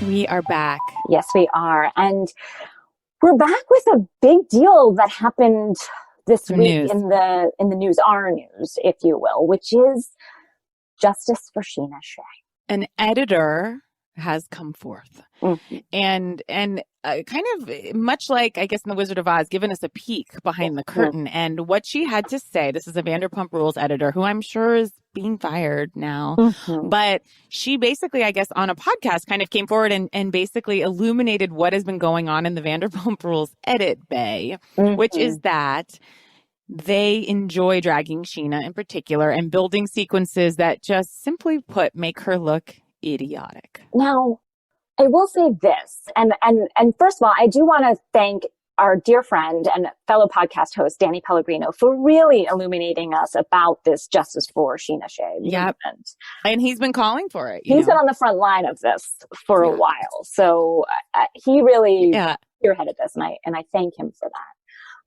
We are back. Yes, we are. And we're back with a big deal that happened this week in the news, our news, if you will, which is justice for Sheena Shea. An editor has come forth and kind of much like, I guess, in The Wizard of Oz, given us a peek behind the curtain. And what she had to say, this is a Vanderpump Rules editor who I'm sure is being fired now. But she basically, I guess, on a podcast kind of came forward and basically illuminated what has been going on in the Vanderpump Rules edit bay, which is that they enjoy dragging Sheena in particular and building sequences that just simply put make her look idiotic. Now, I will say this, and first of all, I do want to thank our dear friend and fellow podcast host, Danny Pellegrino, for really illuminating us about this justice for Sheena Shea movement. And he's been calling for it. He's been on the front line of this for a while. So he really spearheaded this, and I thank him for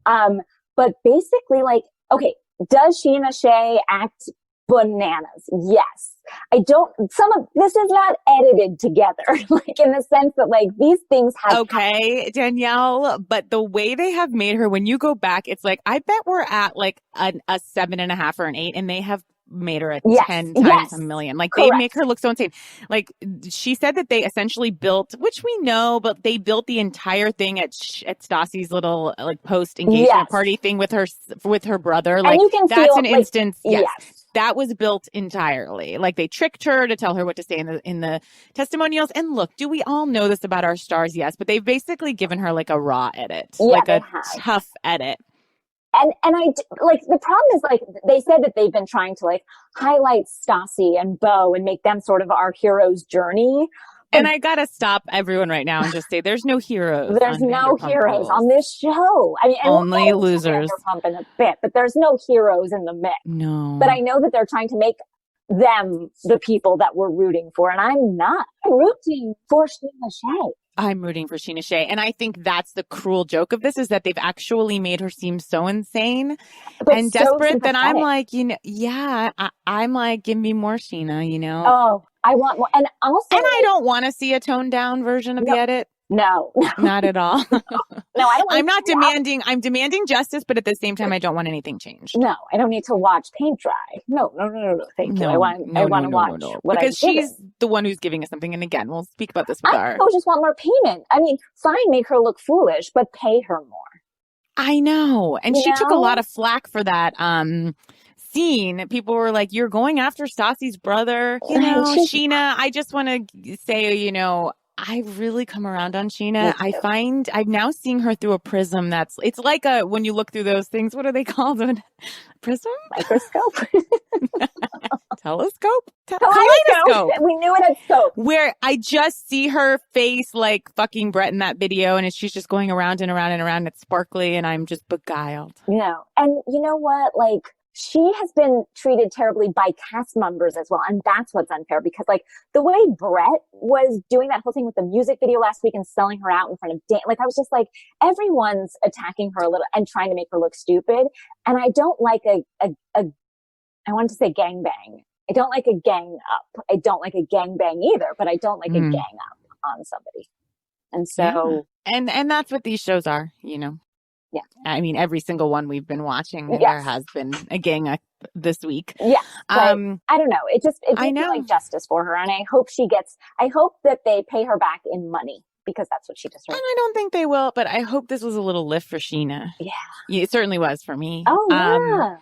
that. But basically, like, okay, does Sheena Shea act bananas? Yes. This is not edited together, like in the sense that like these things have. Okay, Danielle, but the way they have made her, when you go back, it's like, I bet we're at like a 7.5 or an 8, and they have made her a 10 times a million. Like they make her look so insane. Like she said that they essentially built, which we know, but they built the entire thing at Stassi's little like post engagement party thing with her brother. Like, and you can that's feel, an instance. Yes. That was built entirely. Like they tricked her to tell her what to say in the testimonials. And look, do we all know this about our stars? Yes, but they've basically given her like a raw edit, like a tough edit. And I like, the problem is, like, they said that they've been trying to like highlight Stassi and Beau and make them sort of our hero's journey. And I gotta stop everyone right now and just say there's no heroes. There's no heroes on this show. I mean, only losers. Vanderpump in a bit, but there's no heroes in the mix. No. But I know that they're trying to make them the people that we're rooting for, and I'm not. I'm rooting for Sheena Shea. I'm rooting for Sheena Shea. And I think that's the cruel joke of this, is that they've actually made her seem so insane and desperate that I'm like, I'm like, give me more Sheena, Oh, I want more. And also, and I don't want to see a toned down version of the edit. No. Not at all. No, I don't. I'm not demanding. I'm demanding justice, but at the same time, I don't want anything changed. No, I don't need to watch paint dry. No. Thank you. I want to watch what because she's the one who's giving us something. And again, we'll speak about this with I just want more payment. I mean, fine, make her look foolish, but pay her more. I know, and she took a lot of flack for that. Scene. People were like, "You're going after Stassi's brother." Sheena. I just want to say, I've really come around on Sheena. I'm now seeing her through a prism it's like when you look through those things, what are they called? Prism? Microscope? Telescope? Kaleidoscope. We knew it at scope. Where I just see her face like fucking Brett in that video, and she's just going around and around and around. It's sparkly, and I'm just beguiled. And you know what? Like, she has been treated terribly by cast members as well. And that's what's unfair, because like the way Brett was doing that whole thing with the music video last week and selling her out in front of Dan, like I was just like, everyone's attacking her a little and trying to make her look stupid. And I don't like I wanted to say gangbang. I don't like a gang up. I don't like a gangbang either, but I don't like a gang up on somebody. And so. And that's what these shows are, Yeah. I mean, every single one we've been watching, there has been a gang up this week. Yeah. I don't know. It makes me like justice for her. And I hope that they pay her back in money, because that's what she deserves. And I don't think they will, but I hope this was a little lift for Sheena. Yeah. It certainly was for me. Oh, yeah.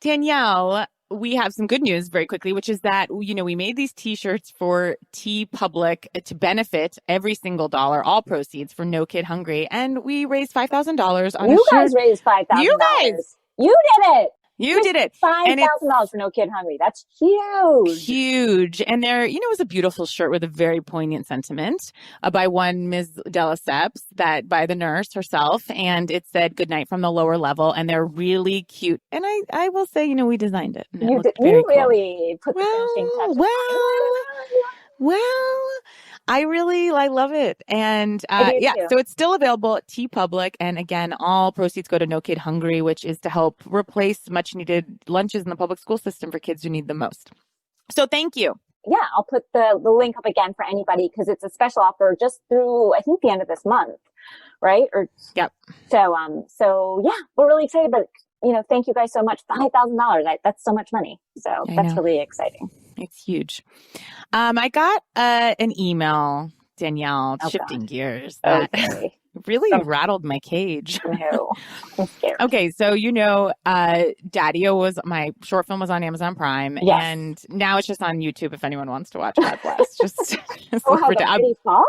Danielle, we have some good news very quickly, which is that, we made these T-shirts for TeePublic to benefit every single dollar, all proceeds for No Kid Hungry. And we raised $5,000 on You guys raised $5,000. You guys! You did it! You did it. $5,000 for No Kid Hungry. That's huge. Huge. And there, it was a beautiful shirt with a very poignant sentiment by one Ms. Delasseps, that by the nurse herself. And it said, "Good night from the lower level." And they're really cute. And I will say, we designed it. You really put the finishing touch. Well, I love it. And so it's still available at TeePublic. And again, all proceeds go to No Kid Hungry, which is to help replace much needed lunches in the public school system for kids who need them most. So thank you. I'll put the link up again for anybody because it's a special offer just through, I think, the end of this month. Right? Yep. So yeah, we're really excited, but thank you guys so much. $5,000. That's so much money. So that's really exciting. It's huge. I got an email, Danielle, shifting gears that really rattled my cage. No, I'm scared. Okay, so Daddy-O my short film was on Amazon Prime, and now it's just on YouTube if anyone wants to watch. God bless. Just how the mighty fall?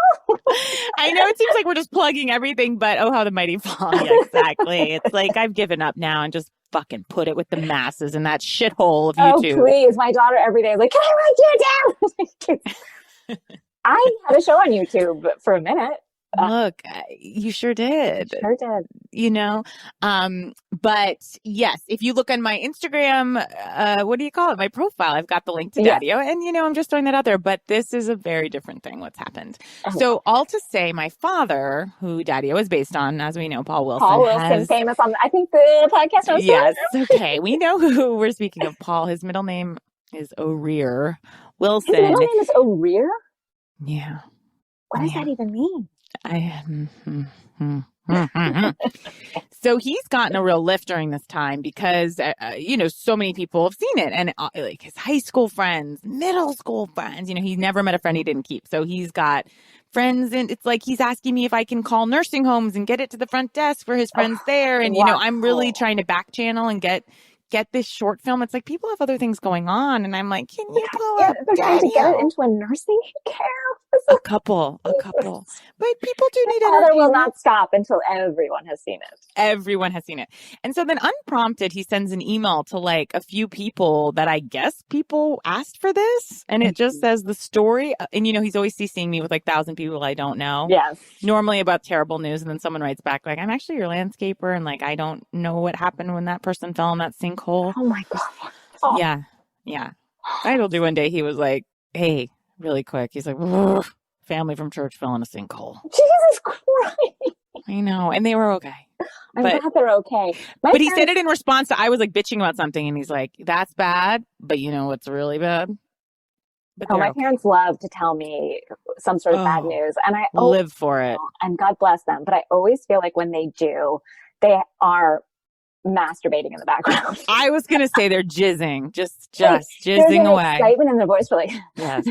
I know it seems like we're just plugging everything, but how the mighty fall. Yeah, exactly. It's like I've given up now and just fucking put it with the masses in that shithole of YouTube. Oh, please. My daughter every day is like, can I write you down? I had a show on YouTube for a minute. Look, you sure did. Sure did. But yes, if you look on my Instagram, what do you call it? My profile, I've got the link to Daddy-O, and I'm just throwing that out there, but this is a very different thing what's happened. So all to say, my father, who Daddy-O is based on, as we know, Paul Wilson, famous on, I think, the podcast host. Yes. Okay. We know who we're speaking of. Paul, his middle name is O'Rear Wilson. His middle name is O'Rear? Yeah. What does that even mean? So he's gotten a real lift during this time because, so many people have seen it, and like his high school friends, middle school friends, he never met a friend he didn't keep. So he's got friends, and it's like he's asking me if I can call nursing homes and get it to the front desk for his friends there. And, I'm really trying to back channel and get this short film. It's like people have other things going on, and I'm like, can you pull up they're trying to get it into a nursing care? A couple. But people do need entertainment. Will not stop until everyone has seen it. Everyone has seen it. And so then unprompted, he sends an email to like a few people that I guess people asked for this. And it just says the story. And, he's always CCing me with like 1,000 people I don't know. Yes. Normally about terrible news. And then someone writes back like, I'm actually your landscaper. And like, I don't know what happened when that person fell in that sinkhole. Oh my God. Oh. Yeah. I told you one day he was like, hey, really quick. He's like, family from church fell in a sinkhole. Jesus Christ. I know. And they were okay. I'm glad they're okay. But he said it in response to, I was like bitching about something. And he's like, that's bad. But you know what's really bad? But my parents love to tell me some sort of bad news. And I live for it. And God bless them. But I always feel like when they do, they are masturbating in the background. I was gonna say they're jizzing, just jizzing away. Excitement in their voice for like, yes.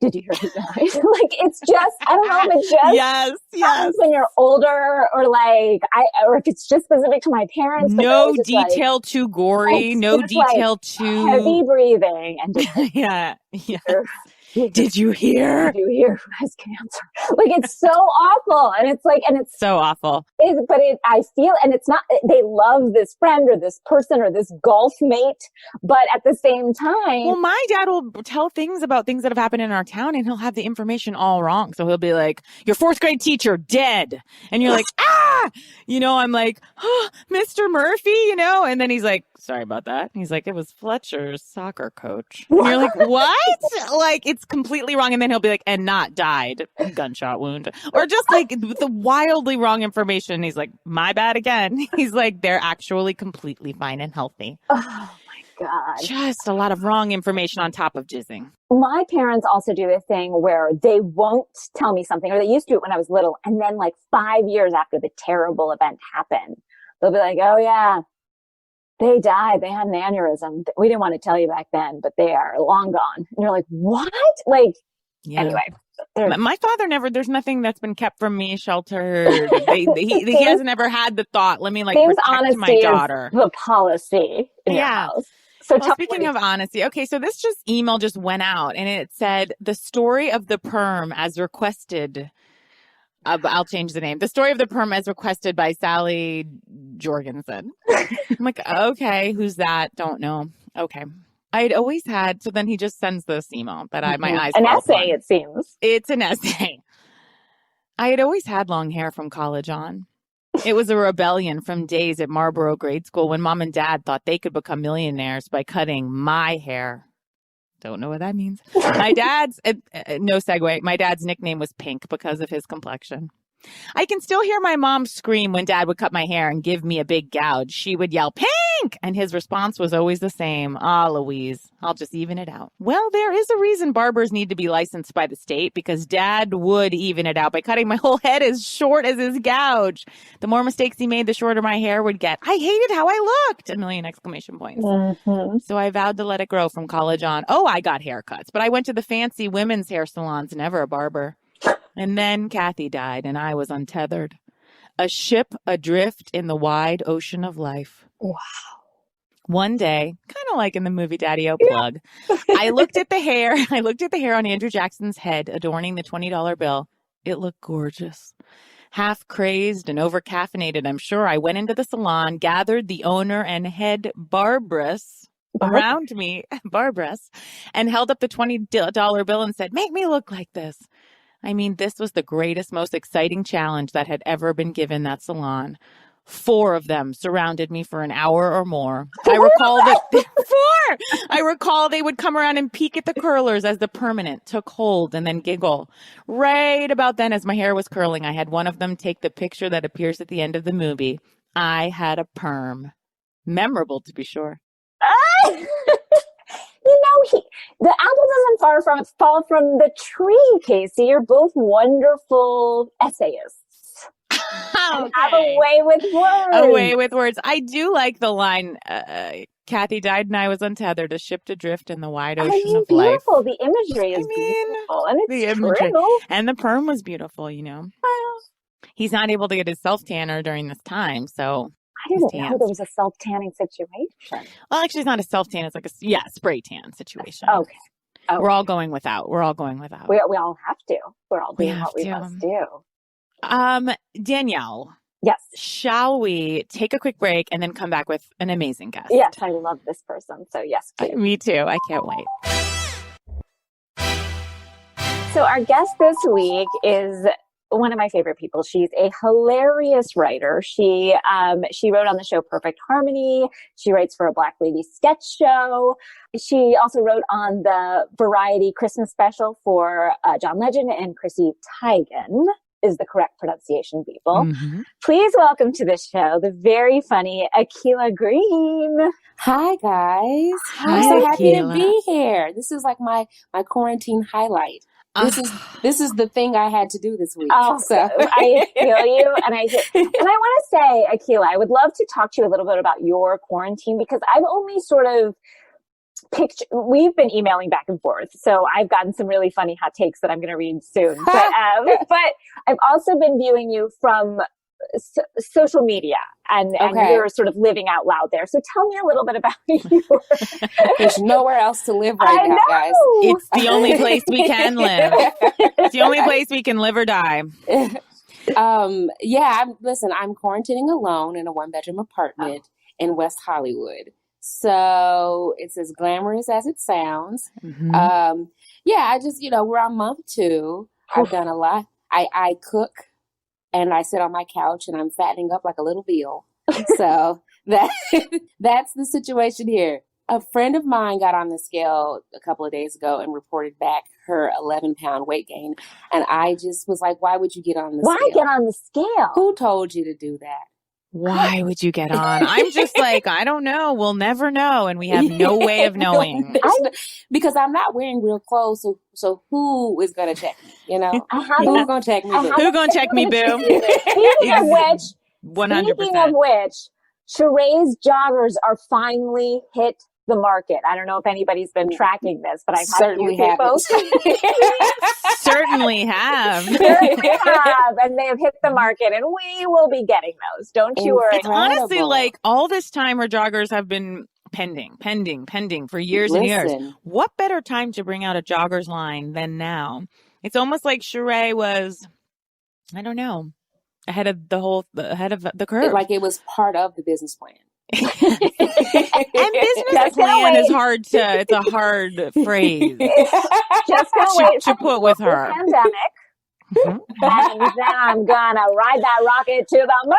Did you hear his noise? Like it's just, I don't know if it's just yes when you're older or like or if it's just specific to my parents. No detail too gory, no detail too heavy breathing and just yeah. Did you hear? Did you hear who has cancer? Like, it's so awful. And it's so awful. I feel, and it's not, they love this friend or this person or this golf mate, but at the same time. Well, my dad will tell things about things that have happened in our town and he'll have the information all wrong. So he'll be like, your fourth grade teacher dead. And you're like, I'm like, Mr. Murphy, and then he's like, sorry about that. And he's like, it was Fletcher's soccer coach. And you're like, what? Like, it's completely wrong. And then he'll be like, and not died, gunshot wound, or just like the wildly wrong information. He's like, my bad again. He's like, they're actually completely fine and healthy. Oh my God. Just a lot of wrong information on top of jizzing. My parents also do a thing where they won't tell me something, or they used to do it when I was little. And then like 5 years after the terrible event happened, they'll be like, oh yeah, they died. They had an aneurysm. We didn't want to tell you back then, but they are long gone. And you're like, what? Like, anyway. My father never, there's nothing that's been kept from me, sheltered. He hasn't ever had the thought, let me like protect my daughter. The policy in your house. So speaking of honesty, okay, so this email just went out and it said the story of the perm as requested. I'll change the name. The story of the perm as requested by Sally Jorgensen. I'm like, okay, who's that? Don't know. Okay. I'd always had, so then he just sends this email that my eyes. An essay, it seems. It's an essay. I had always had long hair from college on. It was a rebellion from days at Marlboro grade school when mom and dad thought they could become millionaires by cutting my hair. Don't know what that means. My dad's, no segue, my dad's nickname was Pink because of his complexion. I can still hear my mom scream when Dad would cut my hair and give me a big gouge. She would yell, "Pink!" And his response was always the same. "Ah, Louise, I'll just even it out." Well, there is a reason barbers need to be licensed by the state, because Dad would even it out by cutting my whole head as short as his gouge. The more mistakes he made, the shorter my hair would get. I hated how I looked! A million exclamation points. Mm-hmm. So I vowed to let it grow from college on. Oh, I got haircuts, but I went to the fancy women's hair salons, never a barber. And then Kathy died, and I was untethered. A ship adrift in the wide ocean of life. Wow. One day, kind of like in the movie Daddy-O Plug, I looked at the hair. I looked at the hair on Andrew Jackson's head adorning the $20 bill. It looked gorgeous. Half crazed and over-caffeinated, I'm sure, I went into the salon, gathered the owner and head barbress around me, barbress, and held up the $20 bill and said, "Make me look like this." I mean, this was the greatest, most exciting challenge that had ever been given that salon. 4 of them surrounded me for an hour or more. I recall they would come around and peek at the curlers as the permanent took hold and then giggle. Right about then, as my hair was curling, I had one of them take the picture that appears at the end of the movie. I had a perm. Memorable, to be sure. The apple doesn't fall from the tree, Casey. You're both wonderful essayists. Okay. Have a way with words. A way with words. I do like the line, Kathy died and I was untethered, a ship adrift in the wide ocean of life. Beautiful. The imagery is beautiful. And it's true. And the perm was beautiful, you know. He's not able to get his self-tanner during this time, so... I didn't know there was a self-tanning situation. Well, actually, it's not a self-tan. It's like a spray tan situation. Okay. We're all going without. We all have to. We're all doing what we must do. Danielle. Yes. Shall we take a quick break and then come back with an amazing guest? Yes, I love this person. So yes, please. Me too. I can't wait. So our guest this week is one of my favorite people. She's a hilarious writer. She wrote on the show Perfect Harmony. She writes for a Black Lady sketch show. She also wrote on the Variety Christmas special for John Legend and Chrissy Teigen is the correct pronunciation, people. Mm-hmm. Please welcome to the show the very funny Akilah Green. Hi, guys. Hi, I'm so happy Akilah. to be here. This is like my quarantine highlight. This is the thing I had to do this week. Oh, so I feel you, and I want to say, Akilah, I would love to talk to you a little bit about your quarantine, because I've only sort of we've been emailing back and forth, so I've gotten some really funny hot takes that I'm going to read soon. But I've also been viewing you from social media, and you're sort of living out loud there. So tell me a little bit about you. There's nowhere else to live right now, guys. It's the only place we can live. It's the only place we can live or die. I'm quarantining alone in a 1-bedroom apartment in West Hollywood. So it's as glamorous as it sounds. Mm-hmm. I just, we're on month 2. I've done a lot. I cook. And I sit on my couch and I'm fattening up like a little veal. So that's the situation here. A friend of mine got on the scale a couple of days ago and reported back her 11-pound weight gain. And I just was like, why would you get on the scale? Why get on the scale? Who told you to do that? Why would you get on? I'm just like, I don't know. We'll never know. And we have no way of knowing. Because I'm not wearing real clothes. So who is going to check me? Who's going to check me? Who's going to check me, boo? Speaking of which, 100%. Sheray's joggers are finally hit the market. I don't know if anybody's been tracking this, but I've certainly have. Certainly have. And they have hit the market, and we will be getting those. Don't you worry. It's honestly like all this time our joggers have been pending for years and years. What better time to bring out a joggers line than now? It's almost like Sheree was, I don't know, ahead of the curve. Like it was part of the business plan. And business plan is it's a hard phrase. Just gonna wait to put with her. Pandemic. Mm-hmm. And then I'm gonna ride that rocket to the moon.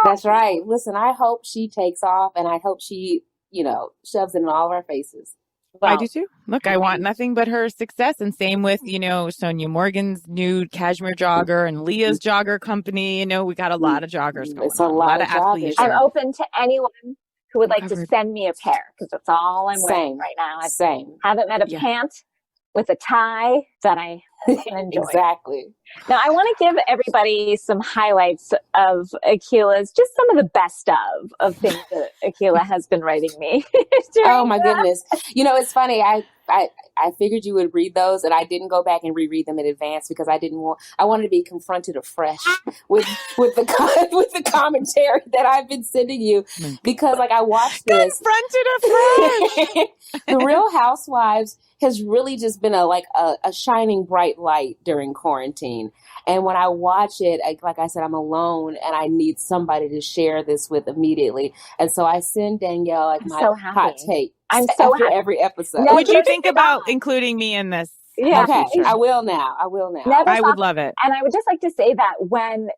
That's right. Listen, I hope she takes off, and I hope she, shoves it in all of our faces. I do too. Look, I want nothing but her success. And same with, Sonia Morgan's new cashmere jogger and Leah's jogger company. We got a lot of joggers going It's a lot of athleisure. I'm open to anyone who would like to send me a pair because that's all I'm wearing right now. I haven't met a pant with a tie that I can enjoy. Exactly. Now, I want to give everybody some highlights of Akilah's, just some of the best of things that Akilah has been writing me. Oh my goodness. It's funny. I figured you would read those, and I didn't go back and reread them in advance because I wanted to be confronted afresh with the commentary that I've been sending you, because I watched this. Confronted afresh. The Real Housewives has really just been a shining bright light during quarantine. And when I watch it, like I said, I'm alone and I need somebody to share this with immediately. And so I send Danielle my hot take. I'm so happy. Every episode. Would you think about including me in this? Yeah. Okay. I will now. I would love it. And I would just like to say that when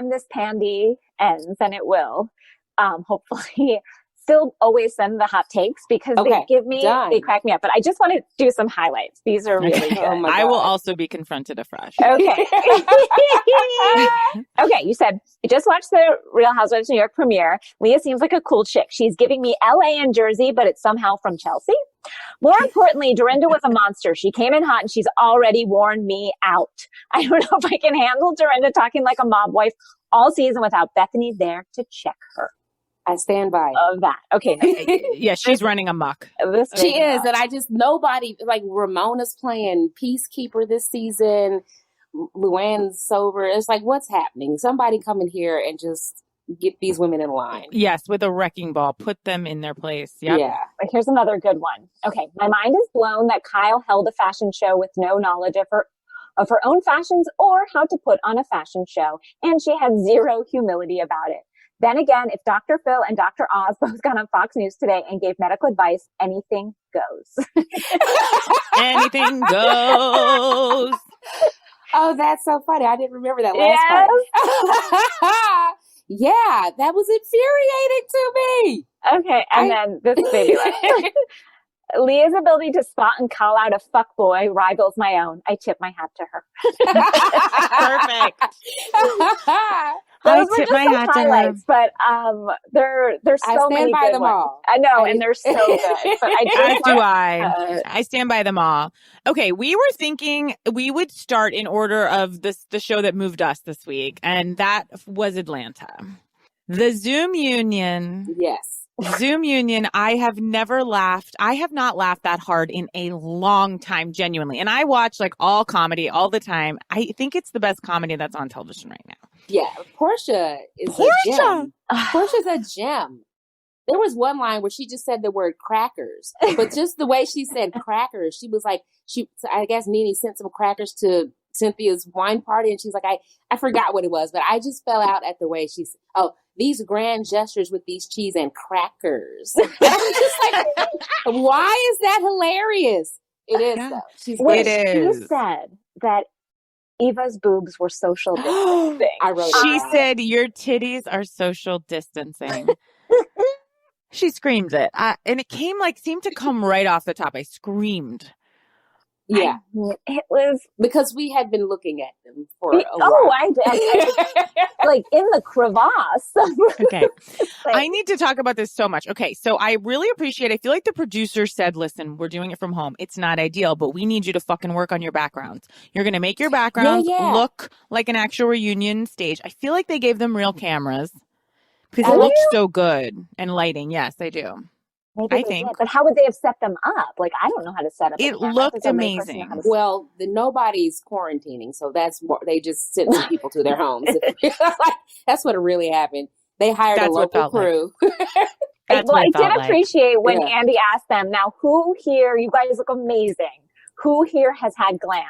this pandy ends, and it will, hopefully, still always send the hot takes because they crack me up. But I just want to do some highlights. These are really good. Oh I will also be confronted afresh. Okay. Okay, you said you just watched the Real Housewives New York premiere. Leah seems like a cool chick. She's giving me LA and Jersey, but it's somehow from Chelsea. More importantly, Dorinda was a monster. She came in hot and she's already worn me out. I don't know if I can handle Dorinda talking like a mob wife all season without Bethany there to check her. I stand by of that. Okay. Yeah, she's running amok. She is. And nobody, Ramona's playing peacekeeper this season. Luann's sober. It's what's happening? Somebody come in here and just get these women in line. Yes, with a wrecking ball. Put them in their place. Yep. Yeah. Here's another good one. Okay. My mind is blown that Kyle held a fashion show with no knowledge of her own fashions or how to put on a fashion show. And she had zero humility about it. Then again, if Dr. Phil and Dr. Oz both got on Fox News today and gave medical advice, anything goes. Anything goes. Oh, that's so funny. I didn't remember that last part. Yeah, that was infuriating to me. Okay, and then this baby one. Leah's ability to spot and call out a fuckboy rivals my own. I tip my hat to her. Perfect. Those were just some highlights, but there's so many good ones. All. I know, and they're so good. But I stand by them all. Okay, we were thinking we would start in order of the show that moved us this week, and that was Atlanta. The Zoomunion. Yes. Zoomunion, I have not laughed that hard in a long time, genuinely. And I watch all comedy all the time. I think it's the best comedy that's on television right now. Yeah, Portia is a gem. Portia's a gem. There was one line where she just said the word crackers, but just the way she said crackers, she was I guess Nene sent some crackers to Cynthia's wine party, and she's like, I forgot what it was, but I just fell out at the way she's, these grand gestures with these cheese and crackers. And I'm just why is that hilarious? It is, though. She said that Eva's boobs were social distancing. She said your titties are social distancing. She screamed it. And it seemed to come right off the top. I screamed. Yeah. It was because we had been looking at them for a while. I in the crevasse. Okay. I need to talk about this so much. Okay. So I really I feel like the producer said, listen, we're doing it from home. It's not ideal, but we need you to fucking work on your backgrounds. You're going to make your backgrounds look like an actual reunion stage. I feel like they gave them real cameras because it looked so good, and lighting. Yes, they do. Maybe I think. Did, but how would they have set them up? I don't know how to set up. It looked amazing. Well, nobody's quarantining, so they just sent some people to their homes. That's what really happened. They hired a local crew. I did appreciate when Andy asked them, now who here, you guys look amazing. Who here has had glam?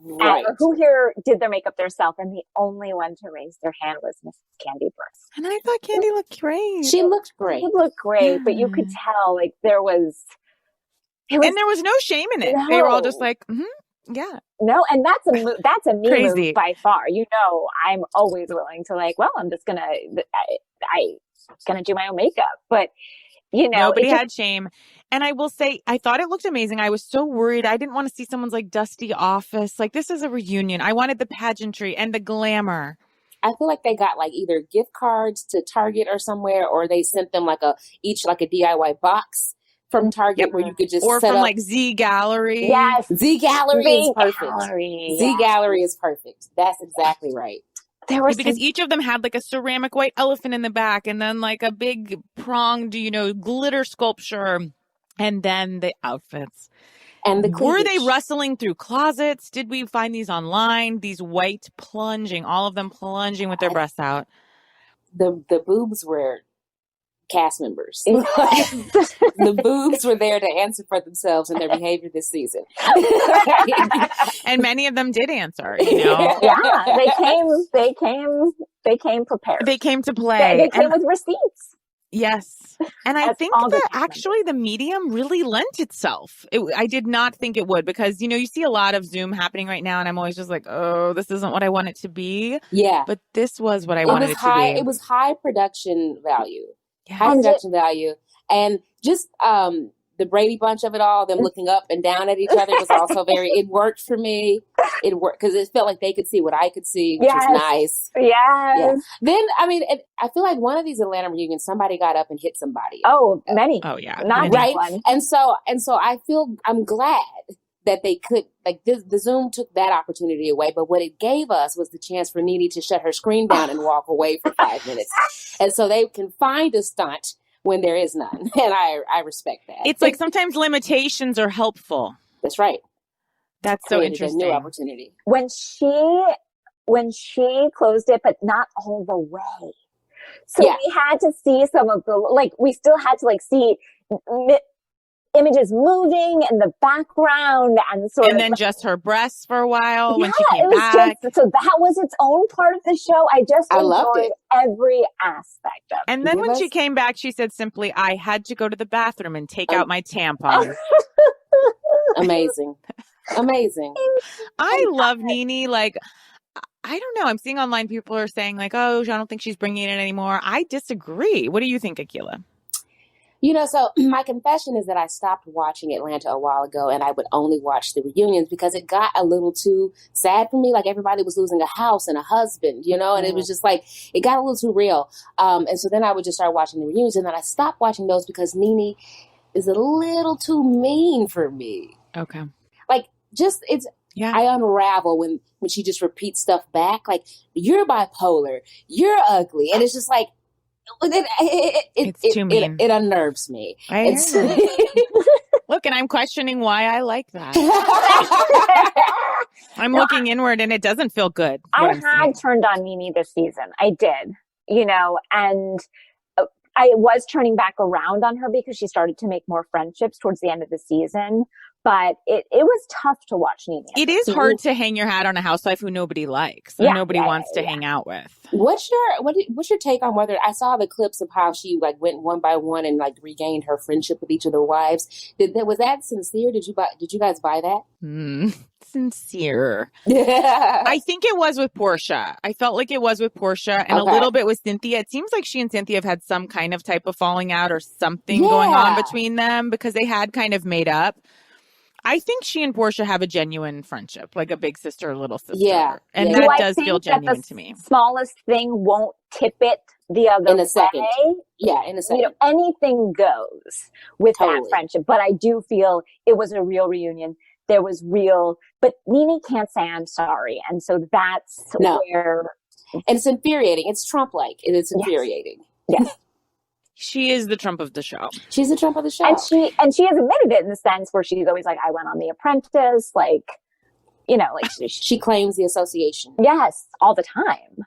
Right. Or who here did their makeup themselves? And the only one to raise their hand was Mrs. Candy Burst. And I thought Candy looked great. She looked great. She looked great, but you could tell there was and there was no shame in it. No. They were all just yeah. No, and that's a me move by far. I'm always willing to I'm just gonna do my own makeup, but Nobody had shame. And I will say, I thought it looked amazing. I was so worried. I didn't want to see someone's like dusty office. Like, this is a reunion. I wanted the pageantry and the glamour. I feel like they got like either gift cards to Target or somewhere, or they sent them each a DIY box from Target where you could just or set from up. like Z Gallery. Yes. Z Gallery is perfect. Gallery, Z Gallery is perfect. That's exactly right. Because each of them had like a ceramic white elephant in the back, and then like a big pronged, glitter sculpture, and then the outfits. And the were they rustling through closets? Did we find these online? These white plunging, all of them plunging with their breasts out. The boobs were cast members. The boobs were there to answer for themselves and their behavior this season. And many of them did answer, Yeah, they came prepared. They came to play. They came with receipts. Yes. And I think that actually the medium really lent itself. I did not think it would, because, you see a lot of Zoom happening right now, and I'm always just like, oh, this isn't what I want it to be. Yeah. But this was what I wanted it to be. It was high production value. Yeah. High production value. And just the Brady Bunch of it all, them looking up and down at each other was also it worked for me. It worked because it felt like they could see what I could see, which was nice. Yes. Yeah. Then, I feel like one of these Atlanta reunions, somebody got up and hit somebody. Oh, many. Oh, yeah. Not right. One. And so I'm glad that they could, the Zoom took that opportunity away. But what it gave us was the chance for NeNe to shut her screen down and walk away for 5 minutes. And so they can find a stunt when there is none. And I respect that. It's like sometimes limitations are helpful. That's right. That's so interesting. A new opportunity. When she closed it, but not all the way. So we had to see some of the, we still had to see images moving in the background and then just her breasts for a while when she came back. So that was its own part of the show. I enjoyed every aspect of it. And then when she came back, she said simply, I had to go to the bathroom and take out my tampon. Amazing. I love NeNe. I don't know. I'm seeing online people are saying oh, I don't think she's bringing it in anymore. I disagree. What do you think, Akilah? So my confession is that I stopped watching Atlanta a while ago, and I would only watch the reunions because it got a little too sad for me. Everybody was losing a house and a husband, and it was just it got a little too real. And so then I would just start watching the reunions, and then I stopped watching those because NeNe is a little too mean for me. Okay. I unravel when she just repeats stuff back. You're bipolar, you're ugly. And it's just it's too mean. It unnerves me. Look, and I'm questioning why I like that. I'm looking inward, and it doesn't feel good. I had turned on NeNe this season. I did, and I was turning back around on her because she started to make more friendships towards the end of the season. But it was tough to watch NeNe. It is hard to hang your hat on a housewife who nobody likes, or nobody wants to hang out with. What's your take on whether I saw the clips of how she went one by one and regained her friendship with each of the wives? Was that sincere? Did you guys buy that? Sincere. I think it was with Portia. I felt like it was with Portia and a little bit with Cynthia. It seems like she and Cynthia have had some kind of type of falling out or something going on between them because they had kind of made up. I think she and Portia have a genuine friendship, like a big sister, little sister. Yeah. And that does feel genuine to me. Smallest thing won't tip it the other in a second. way. Yeah, in a second. Anything goes with that friendship. But I do feel it was a real reunion. There was but NeNe can't say I'm sorry. And so that's where. And it's infuriating. It's Trump-like. It's infuriating. Yes. She is the Trump of the show. She's the Trump of the show. And she has admitted it in the sense where she's always I went on The Apprentice, she claims the association. Yes, all the time.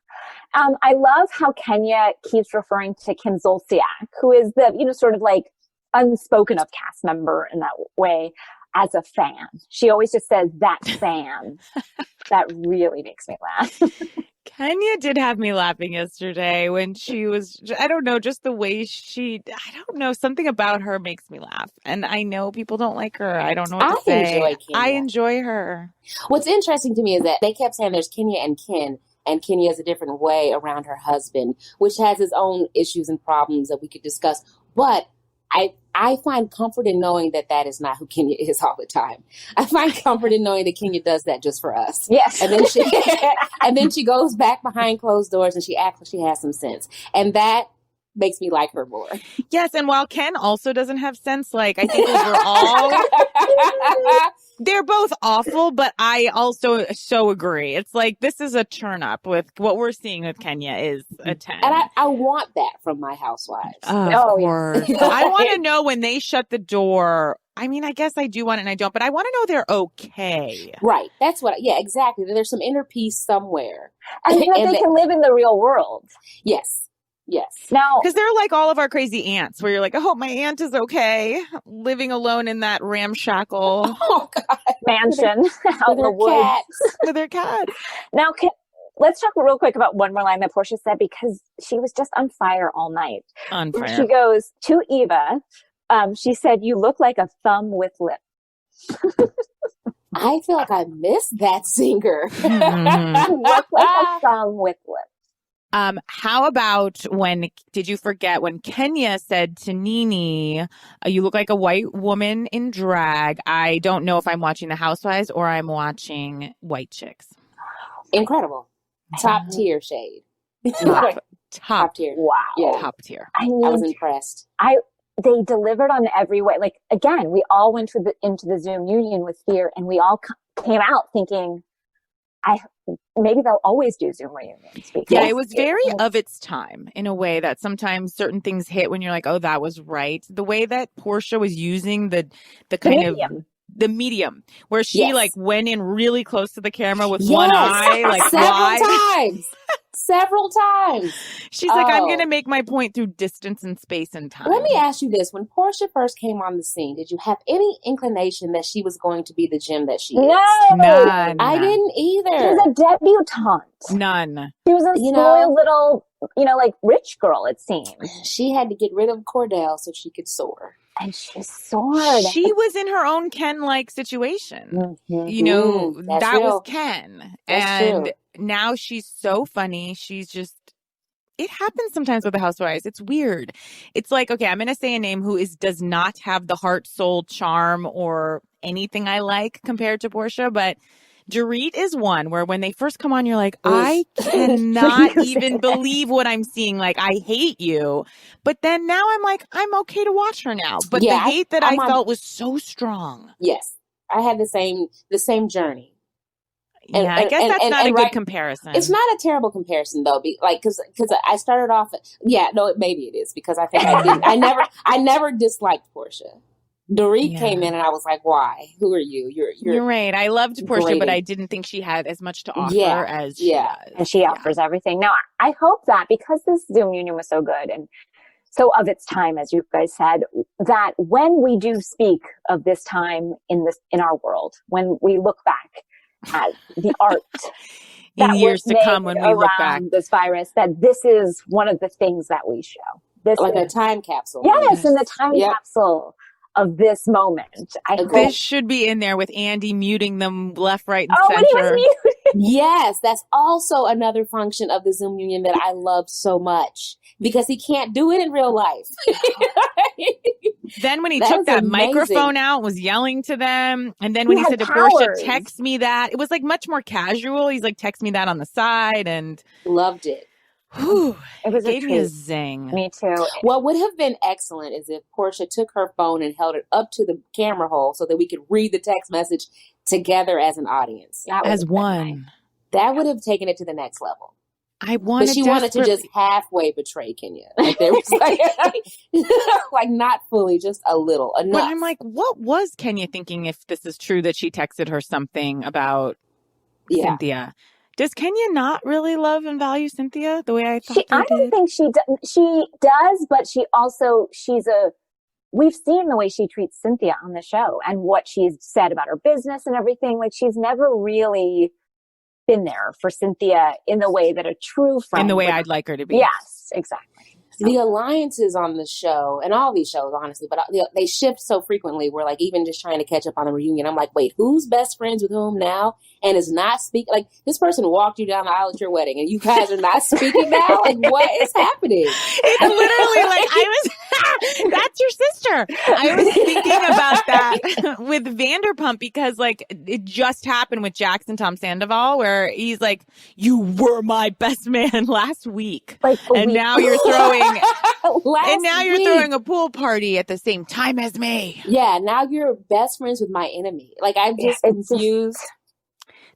I love how Kenya keeps referring to Kim Zolciak, who is the, sort of unspoken of cast member in that way, as a fan. She always just says, that fan. That really makes me laugh. Kenya did have me laughing yesterday when she was, I don't know, just the way something about her makes me laugh. And I know people don't like her. I don't know what to say. I enjoy her. What's interesting to me is that they kept saying there's Kenya and Ken, and Kenya has a different way around her husband, which has his own issues and problems that we could discuss. But I find comfort in knowing that is not who Kenya is all the time. I find comfort in knowing that Kenya does that just for us. Yes. And then she goes back behind closed doors and she acts like she has some sense. And that makes me like her more. Yes, and while Ken also doesn't have sense, like, I think overall, they're both awful, but I also so agree. It's like, this is a turn up with what we're seeing with Kenya is a 10. And I want that from my housewives. Of course. I want to know when they shut the door. I mean, I guess I do want it and I don't, but I want to know they're okay. Right. That's exactly. There's some inner peace somewhere. And that they can live in the real world. Yes. Yes. Now, because they're like all of our crazy aunts where you're like, I hope my aunt is okay living alone in that ramshackle mansion out in the woods with her cat. Now, let's talk real quick about one more line that Portia said, because she was just on fire all night. On fire. She goes to Eva. She said, "You look like a thumb with lips." I feel like I missed that singer. You look like a thumb with lips. How about did you forget when Kenya said to Nene, you look like a white woman in drag? I don't know if I'm watching The Housewives or I'm watching White Chicks. Incredible. Top tier shade. Top tier. Wow. Yeah. Top tier. I was impressed. They delivered on every way. Like, again, we all went into the Zoomunion with fear, and we all came out thinking, maybe they'll always do Zoom reunions. Yeah, it was very of its time in a way that sometimes certain things hit when you're like, oh, that was right. The way that Portia was using the kind of the medium where she like went in really close to the camera with one eye, like several times. She's like, I'm going to make my point through distance and space and time. Let me ask you this. When Portia first came on the scene, did you have any inclination that she was going to be the gem that she is? None. I didn't either. She was a debutante. None. She was a spoiled little, like rich girl, it seemed. She had to get rid of Cordell so she could soar. And she soared. She was in her own Ken-like situation. Mm-hmm. That was Ken. That's true. Now she's so funny. She's just, it happens sometimes with the Housewives. It's weird. It's like, okay, I'm going to say a name who does not have the heart, soul, charm, or anything I like compared to Portia, but Dorit is one where when they first come on, you're like, I cannot even believe what I'm seeing. Like, I hate you. But then now I'm like, I'm okay to watch her now. But the hate that I felt was so strong. Yes. I had the same journey. I guess that's not a good comparison. It's not a terrible comparison though, because I started off. Maybe it is because I think I never disliked Portia. Dorit came in and I was like, why? Who are you? You're right. I loved Portia, but I didn't think she had as much to offer as she does. And she offers everything. Now, I hope that because this Zoomunion was so good and so of its time, as you guys said, that when we do speak of this time in our world, when we look back at the art in years to come, when we look back this virus, that this is one of the things that we show. This like a time capsule. Yes, in the time capsule of this moment. This should be in there with Andy muting them left, right, and center. When he was muted. Yes, that's also another function of the Zoomunion that I love so much because he can't do it in real life. Then when he took that microphone out and was yelling to them, and then when he said to Portia, text me that, it was like much more casual. He's like, text me that on the side, and loved it. Whew, it gave me a zing. Me too. What would have been excellent is if Portia took her phone and held it up to the camera hole so that we could read the text message together as an audience. As one. That would have taken it to the next level. But she wanted to just halfway betray Kenya. Like there was like not fully, just a little, enough. But I'm like, what was Kenya thinking if this is true that she texted her something about Cynthia? Does Kenya not really love and value Cynthia the way I thought I don't think she does, but we've seen the way she treats Cynthia on the show and what she's said about her business and everything. Like she's never really been there for Cynthia in the way that a true friend. In the way I'd like her to be. Yes, exactly. The alliances on the show, and all these shows, honestly, but they shift so frequently. We're like, even just trying to catch up on the reunion, I'm like, wait, who's best friends with whom now? And is not speaking. Like, this person walked you down the aisle at your wedding, and you guys are not speaking now? Like, what is happening? It's literally like, That's your sister. I was thinking about that with Vanderpump because like it just happened with Jackson Tom Sandoval where he's like, you were my best man last week. Like and now you're throwing Last throwing a pool party at the same time as me. Yeah, now you're best friends with my enemy. Like I'm just confused.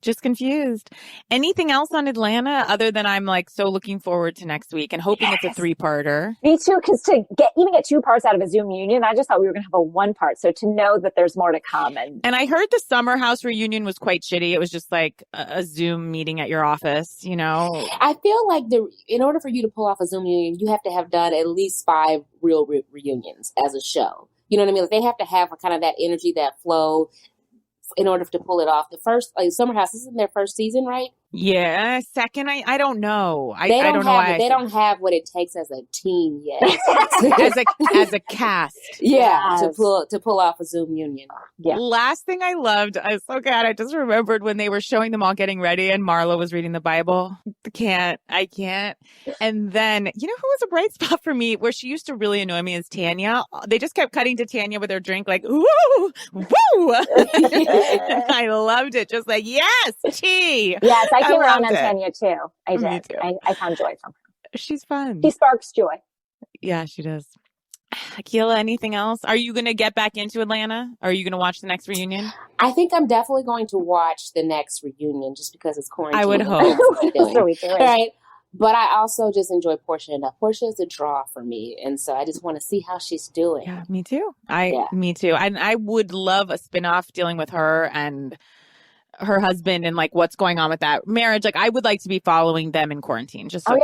Just confused. Anything else on Atlanta other than I'm like so looking forward to next week and hoping it's a 3-parter? Me too, because to get 2 parts out of a Zoomunion, I just thought we were going to have a 1-part. So to know that there's more to come. And I heard the Summer House reunion was quite shitty. It was just like a Zoom meeting at your office, you know? I feel like in order for you to pull off a Zoomunion, you have to have done at least 5 real reunions as a show. You know what I mean? Like they have to have kind of that energy, that flow, in order to pull it off. The first, like Summer House, this is their first season, right? Yeah, second, I don't know. I don't know why. They don't have what it takes as a team yet. as a cast. Yeah, yes. to pull off a Zoomunion. Yeah. Last thing I loved, I was so glad I just remembered when they were showing them all getting ready and Marlo was reading the Bible. I can't. And then, you know who was a bright spot for me where she used to really annoy me is Tanya. They just kept cutting to Tanya with her drink like, woo, woo. I loved it. Just like, yes, tea. Yes, I came around on Tanya too. I did. Me too. I found joy from her. She's fun. She sparks joy. Yeah, she does. Akilah, anything else? Are you going to get back into Atlanta? Are you going to watch the next reunion? I think I'm definitely going to watch the next reunion just because it's quarantine. I would hope. Right. But I also just enjoy Portia enough. Portia is a draw for me. And so I just want to see how she's doing. Yeah, me too. Me too. I would love a spinoff dealing with her and her husband and like what's going on with that marriage. Like I would like to be following them in quarantine. Just so do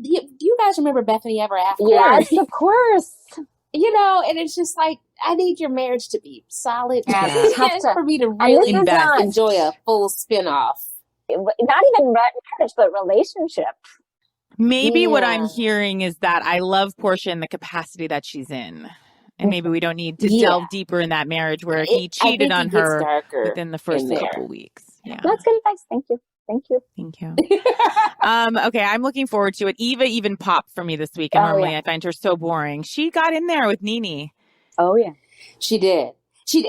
you guys remember Bethany Ever After? Yes, of course. And it's just like, I need your marriage to be solid. Yeah. For me to really enjoy a full spinoff. Not even marriage, but relationship. Maybe what I'm hearing is that I love Portia in the capacity that she's in. And maybe we don't need to delve deeper in that marriage where he cheated on her within the first couple weeks. Yeah. That's good advice. Thank you. Okay, I'm looking forward to it. Eva even popped for me this week. And normally I find her so boring. She got in there with Nene. Oh, yeah. She did. She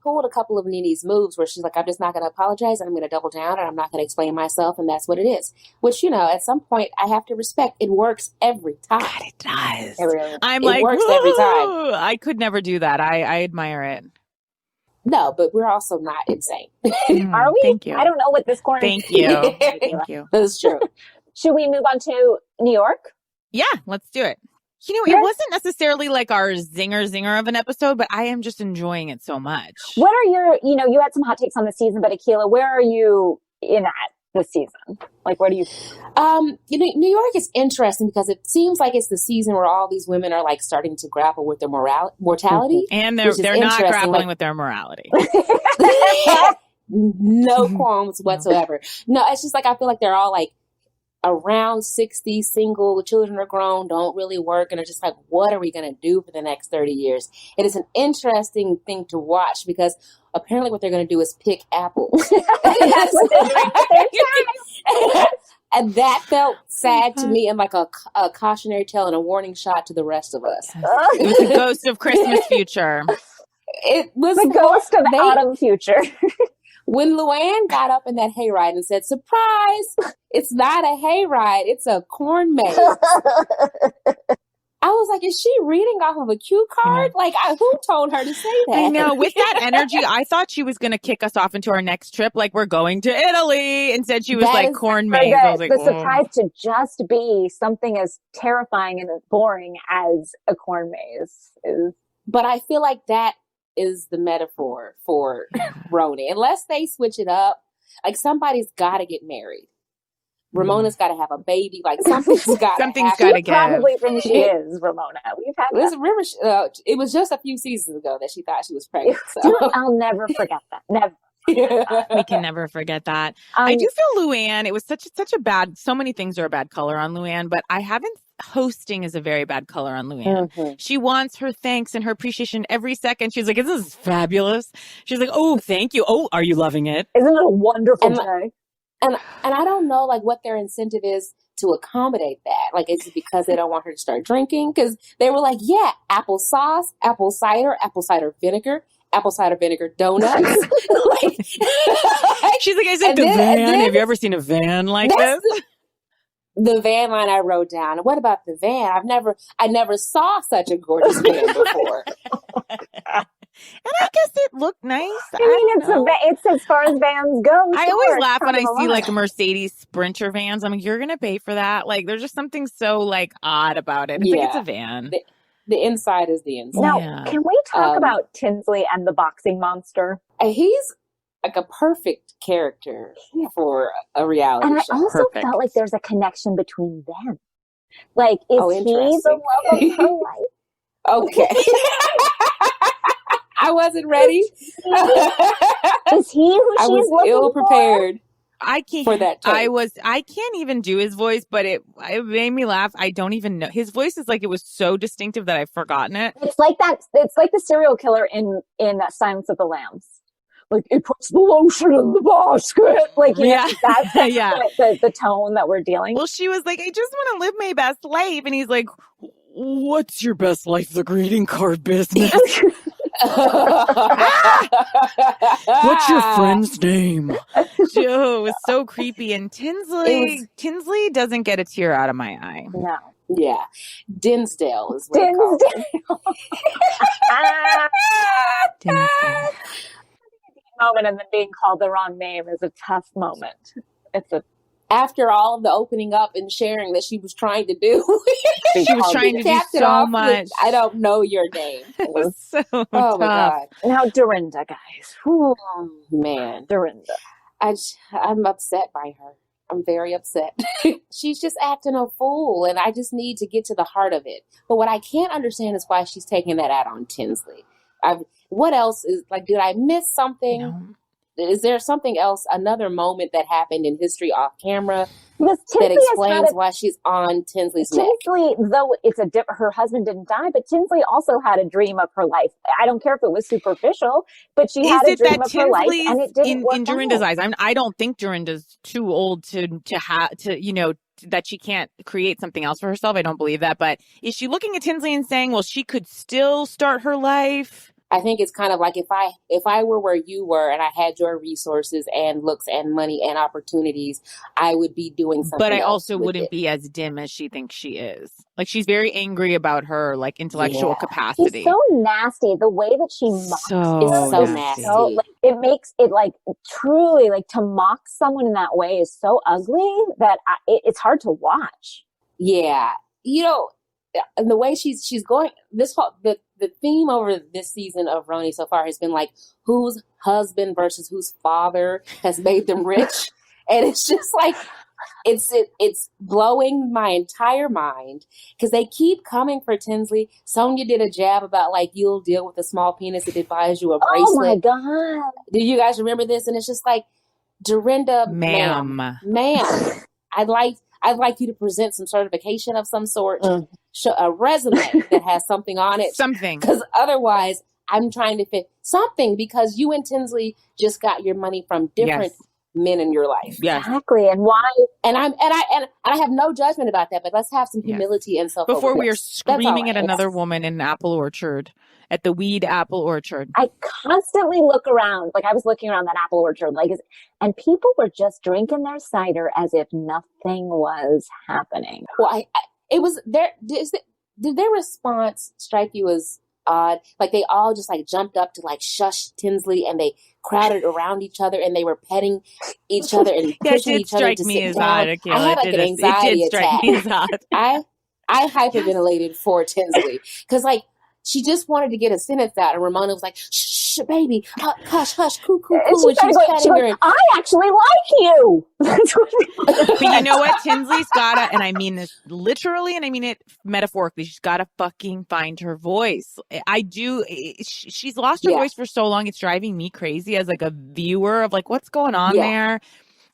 pulled a couple of Nene's moves where she's like, I'm just not going to apologize and I'm going to double down and I'm not going to explain myself and that's what it is. Which, at some point I have to respect. It works every time. God, it does. It really it works every time. I could never do that. I admire it. No, but we're also not insane. Are we? Thank you. I don't know what this quarantine. Thank you. Thank you. That's true. Should we move on to New York? Yeah, let's do it. It wasn't necessarily like our zinger of an episode, but I am just enjoying it so much. What are your, you had some hot takes on the season, but Akilah, where are you at this season? Like, where do you? New York is interesting because it seems like it's the season where all these women are like starting to grapple with their mortality. And they're not grappling with their morality. No qualms whatsoever. No, it's just like, I feel like they're all like, around 60, single, the children are grown, don't really work, and are just like, what are we going to do for the next 30 years? It is an interesting thing to watch because apparently what they're going to do is pick apples. And that felt sad to me and like a cautionary tale and a warning shot to the rest of us. It was the ghost of Christmas future. It was the ghost of autumn future. When Luann got up in that hayride and said, surprise, it's not a hayride, it's a corn maze. I was like, is she reading off of a cue card? Like, who told her to say that? I know. With that energy, I thought she was going to kick us off into our next trip. Like, we're going to Italy. Instead, she was like, corn maze. I was like, the surprise to just be something as terrifying and as boring as a corn maze is. But I feel like that is the metaphor for RHONY. Unless they switch it up, like somebody's got to get married. Ramona's got to have a baby. Like something's got to give. Probably thinks she is Ramona. We've had that. It was just a few seasons ago that she thought she was pregnant. So. I'll never forget that. Never. We can never forget that. I do feel Luann. It was such a bad. So many things are a bad color on Luann, but I haven't. Hosting is a very bad color on Luann. Mm-hmm. She wants her thanks and her appreciation every second. She's like, "This is fabulous." She's like, "Oh, thank you. Oh, are you loving it? Isn't it a wonderful day?" And I don't know like what their incentive is to accommodate that? Like, is it because they don't want her to start drinking? Because they were like, yeah, apple sauce, apple cider vinegar, apple cider vinegar donuts. Like, she's like, is it the van? Have you ever seen a van like this? The van line I wrote down. What about the van? I never saw such a gorgeous van before. And I guess it looked nice. I mean, it's as far as vans go. I always laugh when I see like Mercedes Sprinter vans. I'm like, you're going to pay for that? Like, there's just something so like odd about it. It's like, it's a van. The inside is the inside. Now, can we talk about Tinsley and the boxing monster? He's like a perfect character for a reality show. And I also felt like there's a connection between them. Like, is he the love of her life? Okay. I wasn't ready. Is he who she's looking for? Ill prepared. I can't for that. I can't even do his voice, but it made me laugh. I don't even know his voice is like, it was so distinctive that I've forgotten it. It's like that. It's like the serial killer in Silence of the Lambs. Like, it puts the lotion in the basket. Like, that's the tone that we're dealing with. Well, she was like, I just want to live my best life. And he's like, what's your best life? The greeting card business. What's your friend's name? Joe, it was so creepy. And Tinsley doesn't get a tear out of my eye. No. Yeah. Dinsdale is what Dinsdale. Moment and then being called the wrong name is a tough moment. After all of the opening up and sharing that she was trying to do, she was trying to do so much. I don't know your name. It was so tough. My God. Now Dorinda, guys. Oh man, Dorinda. I'm upset by her. I'm very upset. She's just acting a fool, and I just need to get to the heart of it. But what I can't understand is why she's taking that out on Tinsley. What else is, like, did I miss something? No. Is there something else, another moment that happened in history off camera that explains why she's on Tinsley's neck? Tinsley, though her husband didn't die, but Tinsley also had a dream of her life. I don't care if it was superficial, but she had a dream of her life, and it didn't work in Dorinda's eyes. I don't think Dorinda's too old to that she can't create something else for herself. I don't believe that. But is she looking at Tinsley and saying, well, she could still start her life? I think it's kind of like if I were where you were and I had your resources and looks and money and opportunities, I would be doing something. But I also wouldn't be as dim as she thinks she is. Like, she's very angry about her like intellectual capacity. She's so nasty. The way that she mocks is so nasty. It makes it like truly like to mock someone in that way is so ugly that it's hard to watch. Yeah, and the way she's going, the theme over this season of RHONY so far has been like, whose husband versus whose father has made them rich. And it's just like, it's blowing my entire mind because they keep coming for Tinsley. Sonia did a jab about like, you'll deal with a small penis if it buys you a bracelet. Oh my God. Do you guys remember this? And it's just like, Dorinda, ma'am, I'd like you to present some certification of some sort, show a resume that has something on it. Something. Because otherwise, I'm trying to fit something because you and Tinsley just got your money from different men in your life. Yes. Exactly. And why? And I have no judgment about that, but let's have some humility and self-awareness. Before we are screaming at another woman in an apple orchard, at the weed apple orchard. I constantly look around, like I was looking around that apple orchard, and people were just drinking their cider as if nothing was happening. Well, it was there. Did their response strike you as odd? Like they all just like jumped up to like shush Tinsley, and they crowded around each other, and they were petting each other and pushing each other to sit down. I had like an anxiety attack. I hyperventilated for Tinsley because like she just wanted to get a sentence out, and Ramona was like, "Shh, baby, hush, hush, coo, coo, coo." And she was petting her. I actually like you. But you know what? Tinsley's gotta, and I mean this literally, and I mean it metaphorically, she's gotta fucking find her voice. I do. She's lost her voice for so long. It's driving me crazy as like a viewer of like, what's going on there?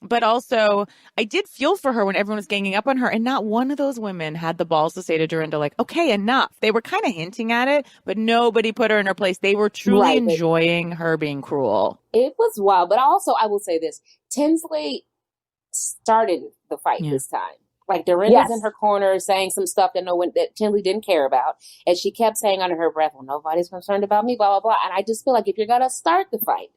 But also, I did feel for her when everyone was ganging up on her, and not one of those women had the balls to say to Dorinda, like, okay, enough. They were kind of hinting at it, but nobody put her in her place. They were truly enjoying her being cruel. It was wild. But also, I will say this. Tinsley started the fight this time. Like Dorinda's in her corner saying some stuff that Tinsley didn't care about. And she kept saying under her breath, well, nobody's concerned about me, blah, blah, blah. And I just feel like if you're going to start the fight,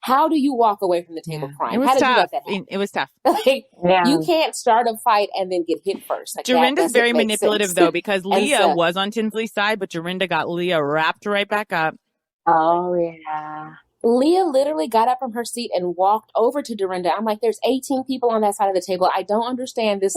how do you walk away from the table crying? It was how did tough. you let that happen? It was tough. Like, you can't start a fight and then get hit first. Like Dorinda's very manipulative, sense. though, because Leah was on Tinsley's side, but Dorinda got Leah wrapped right back up. Oh, yeah. Leah literally got up from her seat and walked over to Dorinda. I'm like, there's 18 people on that side of the table. I don't understand this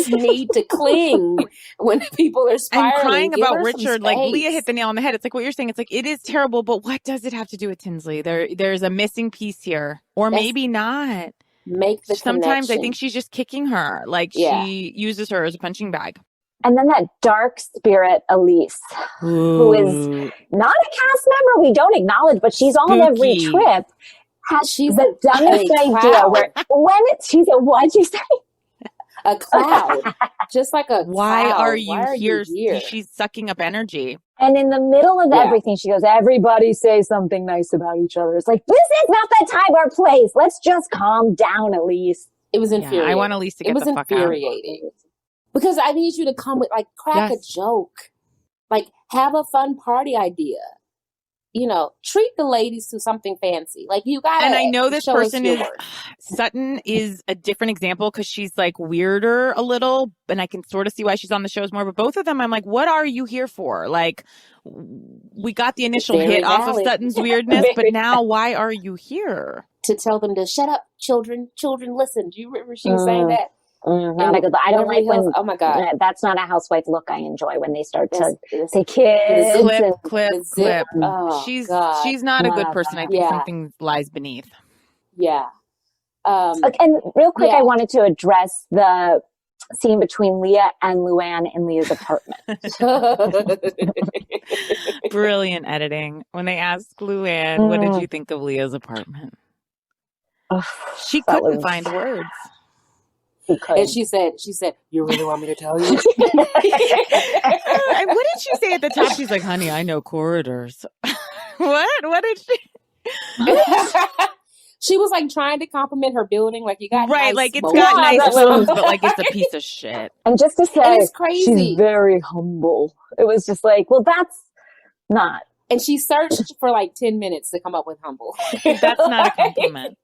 need to cling when people are spiraling. And crying about Richard, like Leah hit the nail on the head. It's like what you're saying. It's like, it is terrible, but what does it have to do with Tinsley? There's a missing piece here. Or maybe not. Make the Sometimes connection. I think she's just kicking her. Like she uses her as a punching bag. And then that dark spirit, Elise, who is not a cast member we don't acknowledge, but she's on every trip, has the dumbest idea she's a, what'd you say? A cloud. Just like a Why cloud. are you Why here? She's sucking up energy. And in the middle of everything, she goes, everybody say something nice about each other. It's like, this is not that time or place. Let's just calm down, Elise. It was infuriating. I want Elise to get the fuck out. It was infuriating. Because I need you to come with, like, crack a joke. Like, have a fun party idea. You know, treat the ladies to something fancy. Like, you gotta. And I know this person is, Sutton is a different example because she's like weirder a little, and I can sort of see why she's on the shows more. But both of them, I'm like, what are you here for? Like, we got the initial hit off of Sutton's weirdness, but now why are you here? To tell them to shut up, children. Children, listen. Do you remember she was saying that? Not a good. I don't like when. Oh my God, that's not a housewife look I enjoy when they start to say kids. Clip. Oh, she's not a good person. I think something lies beneath. Yeah. And real quick, I wanted to address the scene between Leah and Luann in Leah's apartment. Brilliant editing. When they asked Luann, what did you think of Leah's apartment? She couldn't find words. And she said, you really want me to tell you? And what did she say at the top? She's like, honey, I know corridors. What did she? She was like trying to compliment her building. Like, you got right. Nice like, it's got nice rooms, but like, it's a piece of shit. And just to say, it's crazy. She's very humble. It was just like, well, that's not. And she searched for like 10 minutes to come up with humble. That's not a compliment.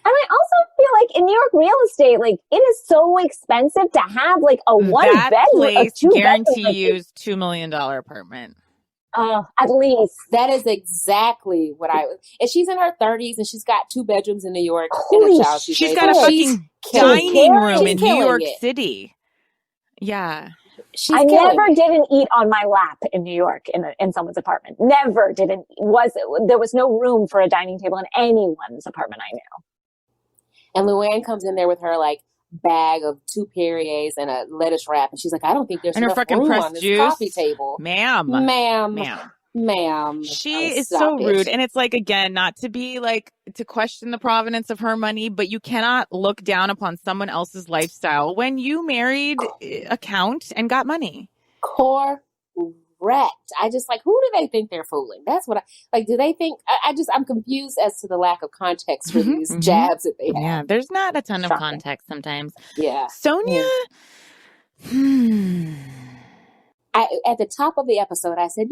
And I also feel like in New York real estate, like it is so expensive to have like a one bedroom, a two guarantee you's $2 million apartment. At least. That is exactly what and she's in her 30s and she's got 2 bedrooms in New York. She's got a fucking dining room in New York City. Yeah. I never did an eat on my lap in New York in someone's apartment. Never did there was no room for a dining table in anyone's apartment I knew. And Luann comes in there with her like bag of 2 Perriers and a lettuce wrap, and she's like, "I don't think there's enough room on this coffee table, ma'am." She is so rude, and it's like again, not to be like to question the provenance of her money, but you cannot look down upon someone else's lifestyle when you married a count and got money. Correct. I just like, who do they think they're fooling? That's what do they think? I'm confused as to the lack of context for these jabs that they have. Yeah, there's not a ton of context sometimes. Yeah. Sonia. At the top of the episode, I said,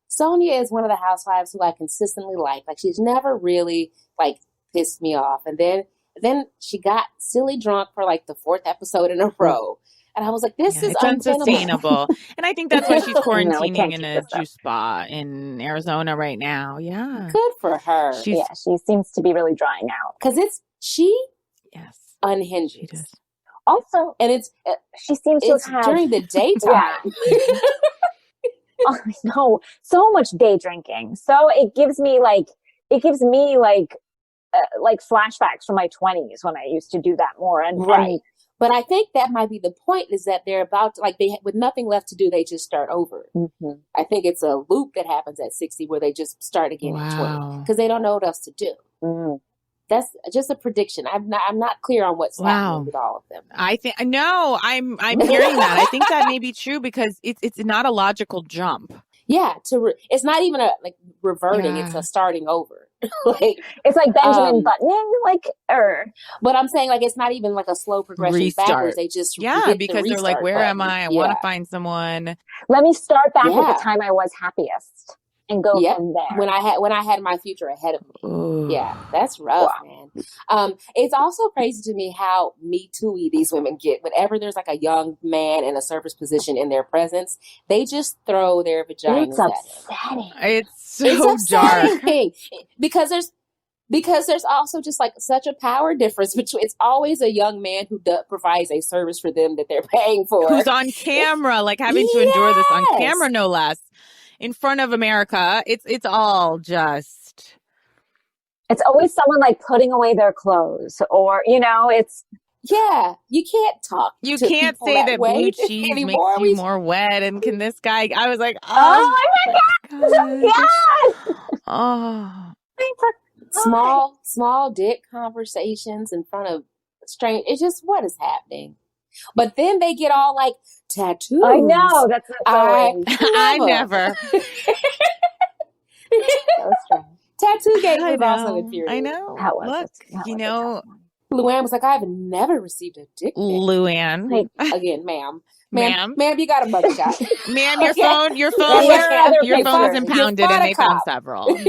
Sonia is one of the housewives who I consistently like. Like, she's never really like pissed me off. And then she got silly drunk for like the 4th episode in a row. And I was like, this is unsustainable. And I think that's why she's quarantining in a juice spa in Arizona right now. Yeah. Good for her. She seems to be really drying out. Because she unhinges. She does. Also, and she seems to have during the daytime. Oh, no, so much day drinking. So it gives me flashbacks from my 20s when I used to do that more. And but I think that might be the point, is that they're about to, with nothing left to do, they just start over. Mm-hmm. I think it's a loop that happens at 60 where they just start again at 20 because they don't know what else to do. Mm. That's just a prediction. I'm not clear on what's happening with all of them. I'm hearing that. I think that may be true because it's not a logical jump. Yeah, it's not even a reverting. Yeah. It's a starting over. Like, it's like Benjamin Buttoning, like, but I'm saying, like, it's not even like a slow progression backwards. They just because they're like, where am I? I want to find someone. Let me start back at the time I was happiest and go from there. When I had my future ahead of me. Ooh. Yeah, that's rough, man. It's also crazy to me how Me Too-y these women get. Whenever there's like a young man in a service position in their presence, they just throw their vaginas It's upsetting. It's so dark. Because there's also just like such a power difference between, it's always a young man who provides a service for them that they're paying for. Who's on camera, like having to endure this on camera, no less. In front of America, it's all just. It's always someone like putting away their clothes, or you can't talk. You can't say that blue cheese makes you more wet. And can this guy? I was like, oh my God, yes. Small dick conversations in front of strange. It's just, what is happening? But then they get all like tattoos. I know, that's not I never. So strange. Tattoo game was also infuriating. I know. That was Look, you know, Luann was like, I've never received a dick pic. Luann, again, ma'am, you got a mugshot. Ma'am, your phone was impounded, and they found several.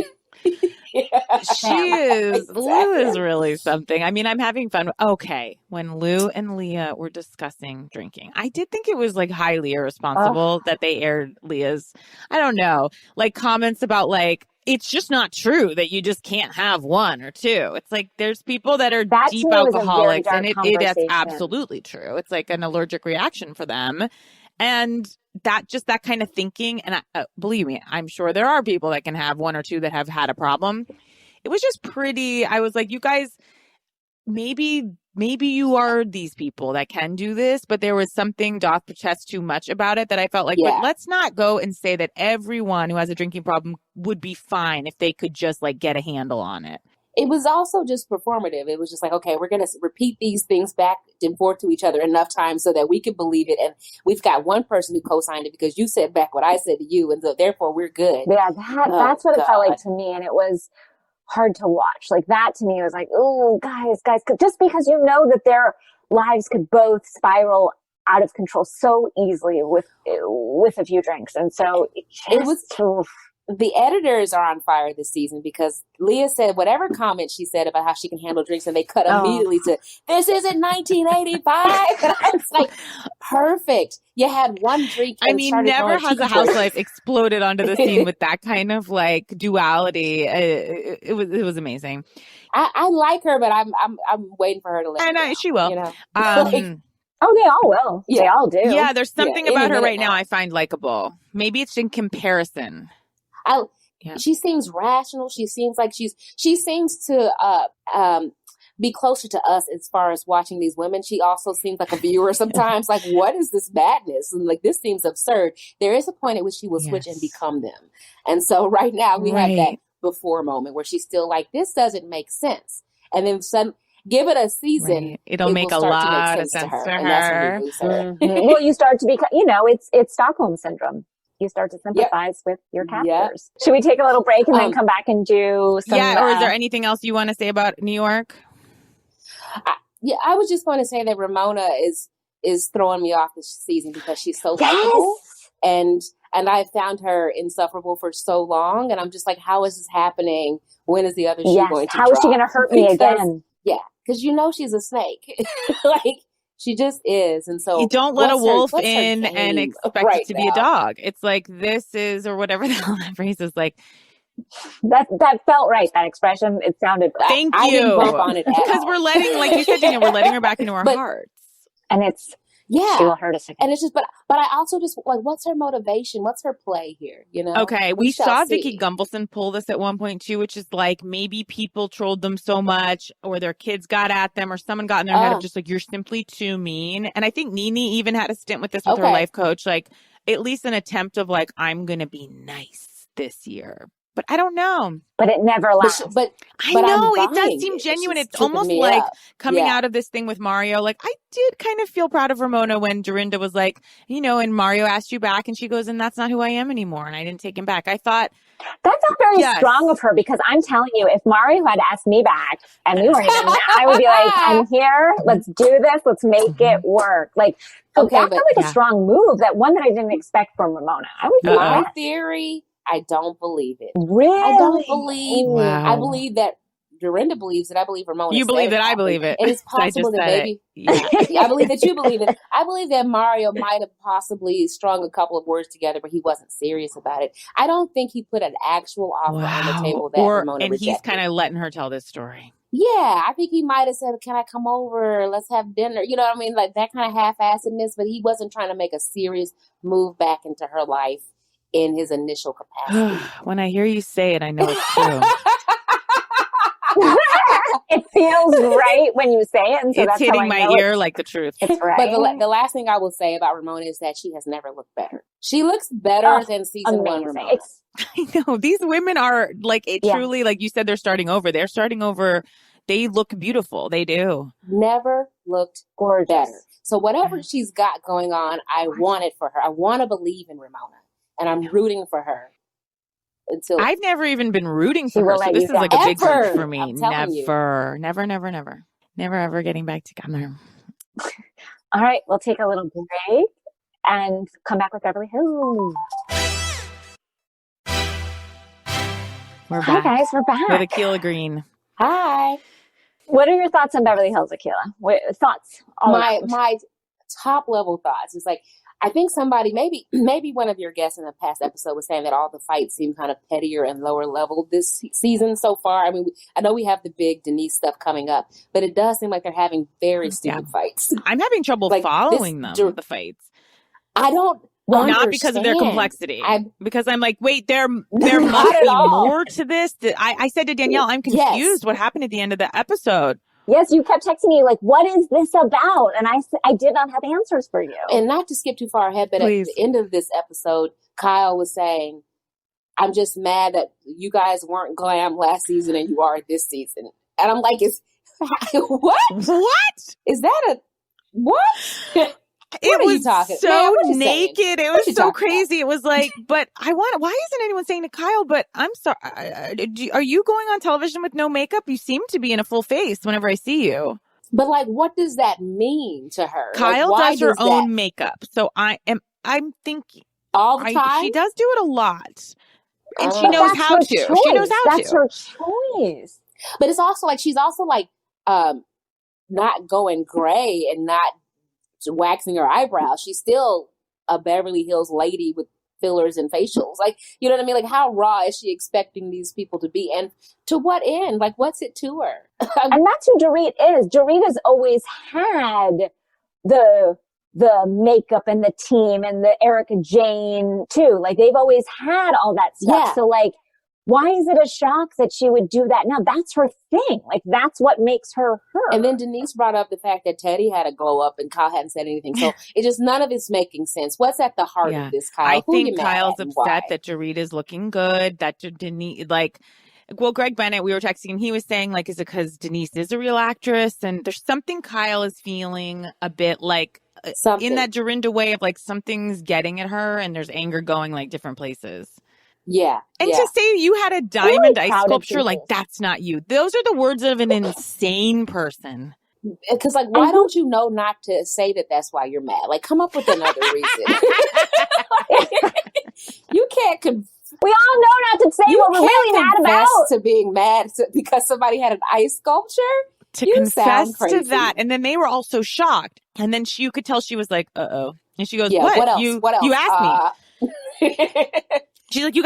Lou is really something. I mean, I'm having fun. Okay, when Lou and Leah were discussing drinking, I did think it was like highly irresponsible that they aired Leah's, I don't know, like comments about like, it's just not true that you just can't have one or two. It's like there's people that are deep alcoholics, and that's absolutely true. It's like an allergic reaction for them. And that kind of thinking, and believe me, I'm sure there are people that can have one or two that have had a problem. It was just pretty, I was like, you guys, maybe you are these people that can do this, but there was something doth protest too much about it that I felt like, but let's not go and say that everyone who has a drinking problem would be fine if they could just like get a handle on it. It was also just performative. It was just like, okay, we're going to repeat these things back and forth to each other enough times so that we can believe it. And we've got one person who co-signed it because you said back what I said to you. And so therefore we're good. Yeah, that's what it felt like to me. And it was hard to watch. Like that to me was like, oh, guys, just because you know that their lives could both spiral out of control so easily with a few drinks. And so it was the editors are on fire this season because Leah said whatever comment she said about how she can handle drinks, and they cut immediately to, this isn't 1985. And I was like, perfect. You had one drink. I mean, never has a housewife exploded onto the scene with that kind of like duality. It was amazing. I like her, but I'm waiting for her to let me know. She will. You know? Oh, they all will. Yeah. They all do. Yeah, there's something about her right now I find likable. Maybe it's in comparison. She seems rational. She seems like she seems to be closer to us as far as watching these women. She also seems like a viewer sometimes. Like, what is this madness? And like, this seems absurd. There is a point at which she will switch and become them. And so right now we have that before moment where she's still like, this doesn't make sense. And then give it a season. It'll make a lot of sense to her. And that's when we lose her. Well, you start to become, it's Stockholm syndrome. You start to sympathize with your captors. Should we take a little break and then come back and do some... or is there anything else you want to say about New York? I was just going to say that Ramona is throwing me off this season because she's so likable. And I found her insufferable for so long. And I'm just like, how is this happening? When is the other shoe going to drop? How is she going to hurt me again? Yeah, because she's a snake. Like... She just is. And so you don't let a wolf in and expect it to be a dog. It's like, this is, or whatever the hell that phrase is like. That felt right. That expression. It sounded. Thank you. I didn't bump on it because we're letting, like you said, we're letting her back into our hearts. And it's, she will hurt us again. And it's just, but I also just like, what's her motivation? What's her play here? Okay. We saw Vicky Gunvalson pull this at one point too, which is like, maybe people trolled them so much or their kids got at them or someone got in their head of just like, you're simply too mean. And I think Nene even had a stint with this with her life coach, like at least an attempt of like, I'm going to be nice this year. But I don't know. But it never lasts. But I know it does seem genuine. It's almost like coming out of this thing with Mario. Like I did kind of feel proud of Ramona when Dorinda was like, and Mario asked you back and she goes, and that's not who I am anymore. And I didn't take him back. I thought That felt very Yes. strong of her because I'm telling you, if Mario had asked me back and we weren't even, I would be like, I'm here. Let's do this. Let's make it work. Like, so Okay, that felt like a strong move. That one that I didn't expect from Ramona. I was My impressed. theory, I don't believe it. Really? I don't believe. Wow. I believe that Dorinda believes it. I believe Ramona. You believe that I believe it. And it's possible that maybe. Yeah. I believe that you believe it. I believe that Mario might have possibly strung a couple of words together, but he wasn't serious about it. I don't think he put an actual offer on the table that Ramona rejected. He's kind of letting her tell this story. Yeah, I think he might have said, "Can I come over? Let's have dinner." You know what I mean? Like that kind of half-assedness, but he wasn't trying to make a serious move back into her life in his initial capacity. When I hear you say it, I know it's true. It feels right when you say it, and so it's that's hitting how I my know ear like the truth. It's right. But the last thing I will say about Ramona is that she has never looked better. She looks better than season one Ramona. I know. These women are like truly, like you said, they're starting over. They're starting over. They look beautiful. They do. Never looked gorgeous. Better. So whatever she's got going on, I want it for her. I want to believe in Ramona, and I'm rooting for her. Until I've never even been rooting for her. So this is like a big one for me. Never, ever getting back together. All right, we'll take a little break and come back with Beverly Hills. Hi guys, we're back with Akilah Green. Hi. What are your thoughts on Beverly Hills, Akilah? Thoughts? My top level thoughts is like, I think somebody, maybe one of your guests in the past episode was saying that all the fights seem kind of pettier and lower level this season so far. I mean, I know we have the big Denise stuff coming up, but it does seem like they're having very stupid fights. I'm having trouble following the fights. I don't. Well, not because of their complexity. Because I'm like, wait, there must be more to this. I said to Danielle, I'm confused. Yes. What happened at the end of the episode? Yes, you kept texting me like, what is this about? And I did not have answers for you. And not to skip too far ahead, but Please. At the end of this episode, Kyle was saying, I'm just mad that you guys weren't glam last season and you are this season. And I'm like, what? What? Is that what? It was so naked. It was so crazy. It was like, but why isn't anyone saying to Kyle, but I'm sorry, are you going on television with no makeup? You seem to be in a full face whenever I see you. But like, what does that mean to her? Kyle does her own makeup. So I'm thinking all the time. She does do it a lot. And she knows how to. Choice. She knows how that's to. That's her choice. But it's also like, she's also like, not going gray and not waxing her eyebrows. She's still a Beverly Hills lady with fillers and facials. Like, you know what I mean? Like, how raw is she expecting these people to be? And to what end? Like, what's it to her? And that's who Dorit is. Dorit has always had the makeup and the team and the Erica Jane too. Like, they've always had all that stuff. Yeah. So like, why is it a shock that she would do that now? That's her thing. Like, that's what makes her her. And then Denise brought up the fact that Teddy had a glow up and Kyle hadn't said anything. So it just, none of it's making sense. What's at the heart of this, Kyle? I think Kyle's upset that Dorit is looking good, that Denise, like, well, Greg Bennett, we were texting and he was saying, like, is it because Denise is a real actress? And there's something Kyle is feeling a bit like in that Dorinda way of like something's getting at her and there's anger going like different places. Yeah. And to say you had a diamond ice sculpture, like, that's not you. Those are the words of an insane person. Because, like, why don't you know not to say that that's why you're mad? Like, come up with another reason. You can't... we all know not to say what we're really mad about. To being mad because somebody had an ice sculpture? To confess to that. And then they were all so shocked. And then you could tell she was like, uh-oh. And she goes, what else? You asked me. She's like, you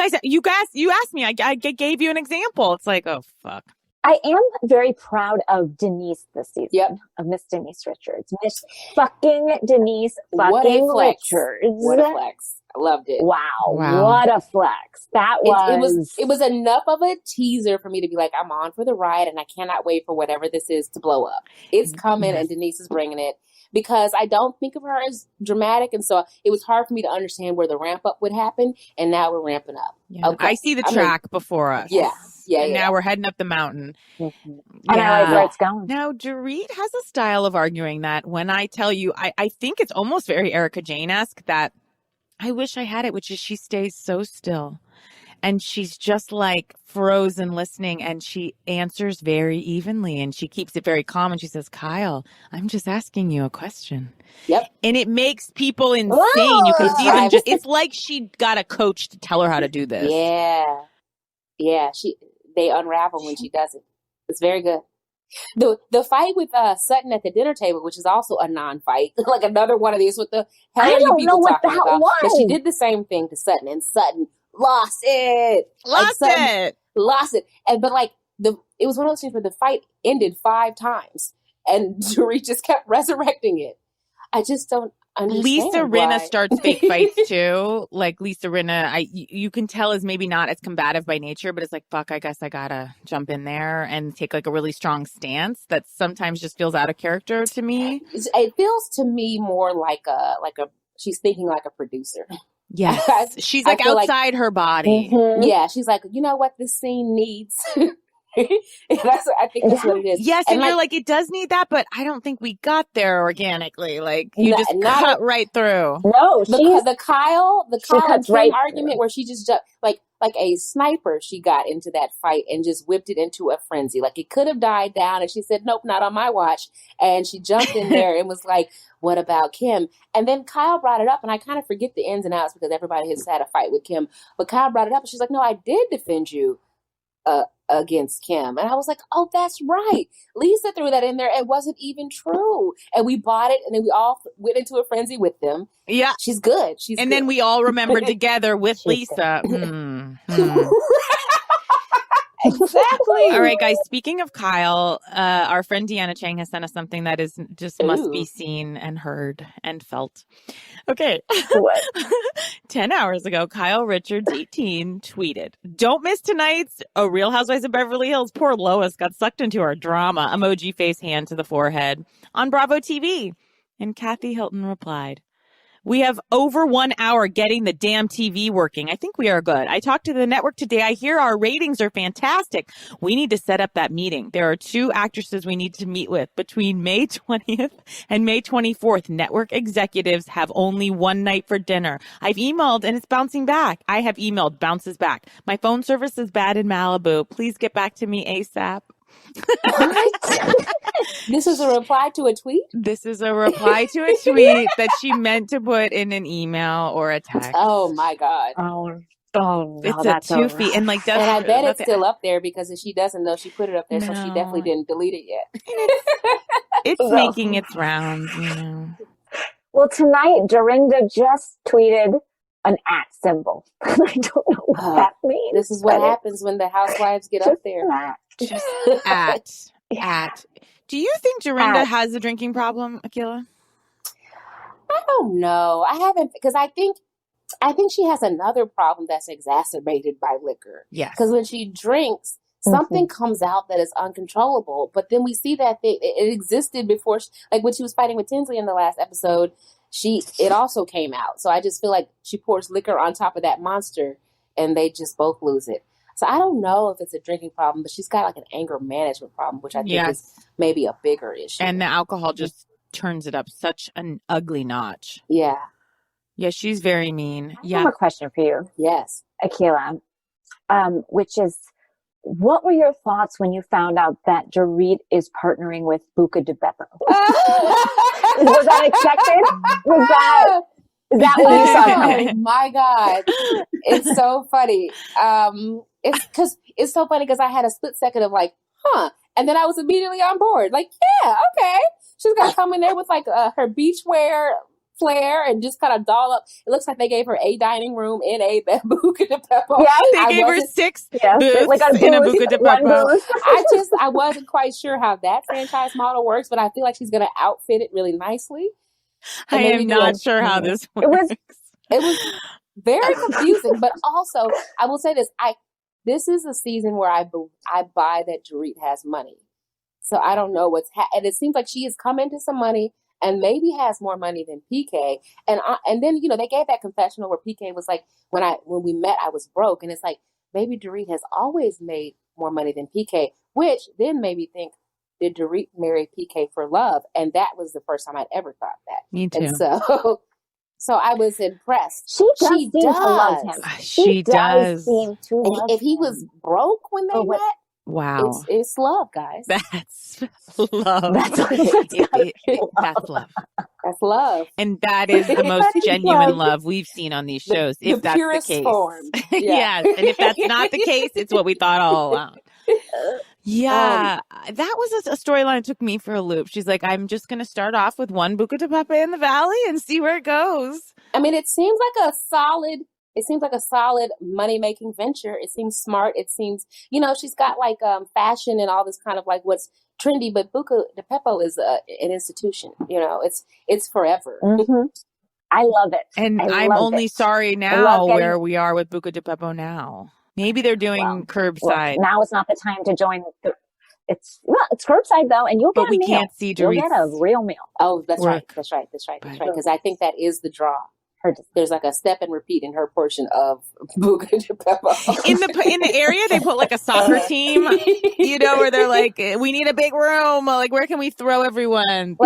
asked me. I gave you an example. It's like, oh, fuck. I am very proud of Denise this season, of Miss Denise Richards. Miss fucking Denise fucking Richards. What a flex. I loved it. Wow. What a flex. That was... It was enough of a teaser for me to be like, I'm on for the ride and I cannot wait for whatever this is to blow up. It's coming and Denise is bringing it. Because I don't think of her as dramatic. And so it was hard for me to understand where the ramp up would happen. And now we're ramping up. Yeah. Okay. I see the track before us. Yeah. And now we're heading up the mountain. Mm-hmm. And I like where it's going. Now, Dorit has a style of arguing that when I tell you, I think it's almost very Erica Jane-esque that I wish I had it, which is she stays so still. And she's just like frozen listening, and she answers very evenly, and she keeps it very calm, and she says, Kyle, I'm just asking you a question. Yep. And it makes people insane. You can see them. It's like she got a coach to tell her how to do this. Yeah. Yeah. They unravel when she does it. It's very good. The fight with Sutton at the dinner table, which is also a non-fight, like another one of these with the hell I are you don't people know what talking that about? was. That she did the same thing to Sutton, and Sutton lost it. Lost it. And but like it was one of those things where the fight ended 5 times, and Dorit just kept resurrecting it. I just don't understand. Lisa why. Rinna starts fake fights too. Like Lisa Rinna, you can tell is maybe not as combative by nature, but it's like, fuck, I guess I gotta jump in there and take like a really strong stance that sometimes just feels out of character to me. It feels to me more like a she's thinking like a producer. Yes, she's like outside her body. Mm-hmm. Yeah, she's like, you know what this scene needs. I think that's what it is. Yes, and you're like, it does need that, but I don't think we got there organically. Like you just cut right through. No, the Kyle and Kim right argument through. where she just like a sniper, she got into that fight and just whipped it into a frenzy. Like it could have died down, and she said, "Nope, not on my watch." And she jumped in there and was like, "What about Kim?" And then Kyle brought it up, and I kind of forget the ins and outs because everybody has had a fight with Kim. But Kyle brought it up, and she's like, "No, I did defend you against Kim." And I was like, oh, that's right. Lisa threw that in there. It wasn't even true. And we bought it, and then we all went into a frenzy with them. Yeah. She's good. And then we all remembered together with Lisa. Exactly. All right, guys. Speaking of Kyle, our friend Deanna Chang has sent us something that is just must be seen and heard and felt. Okay. What? 10 hours ago, Kyle Richards, 18, tweeted, "Don't miss tonight's Real Housewives of Beverly Hills. Poor Lois got sucked into our drama. Emoji face, hand to the forehead on Bravo TV." And Kathy Hilton replied, "We have over 1 hour getting the damn TV working. I think we are good. I talked to the network today. I hear our ratings are fantastic. We need to set up that meeting. There are 2 actresses we need to meet with between May 20th and May 24th. Network executives have only 1 night for dinner. I've emailed and it's bouncing back. I have emailed, bounces back. My phone service is bad in Malibu. Please get back to me ASAP." This is a reply to a tweet? This is a reply to a tweet that she meant to put in an email or a text. Oh my God. Oh no, it's a 2 feet. And like, and I bet it's still up there because if she doesn't know she put it up there, so she definitely didn't delete it yet. It's making its rounds, you know. Well, tonight, Dorinda just tweeted an @ symbol. I don't know what that means. This is what happens when the housewives get up there. Just at. Do you think Dorinda has a drinking problem, Akilah? I don't know. I haven't, because I think she has another problem that's exacerbated by liquor. Yes. Because when she drinks, something comes out that is uncontrollable. But then we see that it existed before, like when she was fighting with Tinsley in the last episode, it also came out. So I just feel like she pours liquor on top of that monster and they just both lose it. So I don't know if it's a drinking problem, but she's got like an anger management problem, which I think is maybe a bigger issue. And the alcohol just turns it up such an ugly notch. Yeah. Yeah, she's very mean. I have a question for you. Yes. Akilah, which is, what were your thoughts when you found out that Dorit is partnering with Buca de Beppo? Was that expected? Is that what you saw? Oh my God. It's so funny. It's so funny because I had a split second of like, huh. And then I was immediately on board. Like, yeah, okay. She's going to come in there with like her beachwear flair and just kind of doll up. It looks like they gave her a dining room in a Buca de Beppo. Yeah, they gave her 6 booths like in a Buca de Beppo. I wasn't quite sure how that franchise model works, but I feel like she's going to outfit it really nicely. I am not sure how this works. It was very confusing, but also I will say this: this is a season where I buy that Dorit has money, so I don't know and it seems like she has come into some money and maybe has more money than PK, and then they gave that confessional where PK was like, when we met I was broke, and it's like maybe Dorit has always made more money than PK, which then made me think, did Dorit marry PK for love? And that was the first time I'd ever thought that. Me too. And so So I was impressed. She does seem to love him. She does seem to love if he him. was broke when they met, wow, it's love, guys. That's love. That's love. That's love. And that is the most genuine love we've seen on these shows, if that's purest the case. Form. Yeah. Yes. And if that's not the case, it's what we thought all along. Yeah. That was a storyline that took me for a loop. She's like, I'm just going to start off with one Buca de Beppo in the Valley and see where it goes. I mean, it seems like a solid money-making venture. It seems smart. It seems, she's got like fashion and all this kind of like what's trendy, but Buca de Beppo is an institution. It's forever. Mm-hmm. I love it. And I'm only sorry now where we are with Buca de Beppo now. Maybe they're doing curbside. Now is not the time to join. It's curbside though, and you'll get a meal. But we can't see Dorit's. You'll get a real meal. Oh, that's right. Because I think that is the draw. There's like a step and repeat in her portion of Buca de Beppo. In the area, they put like a soccer team, where they're like, we need a big room. Like, where can we throw everyone?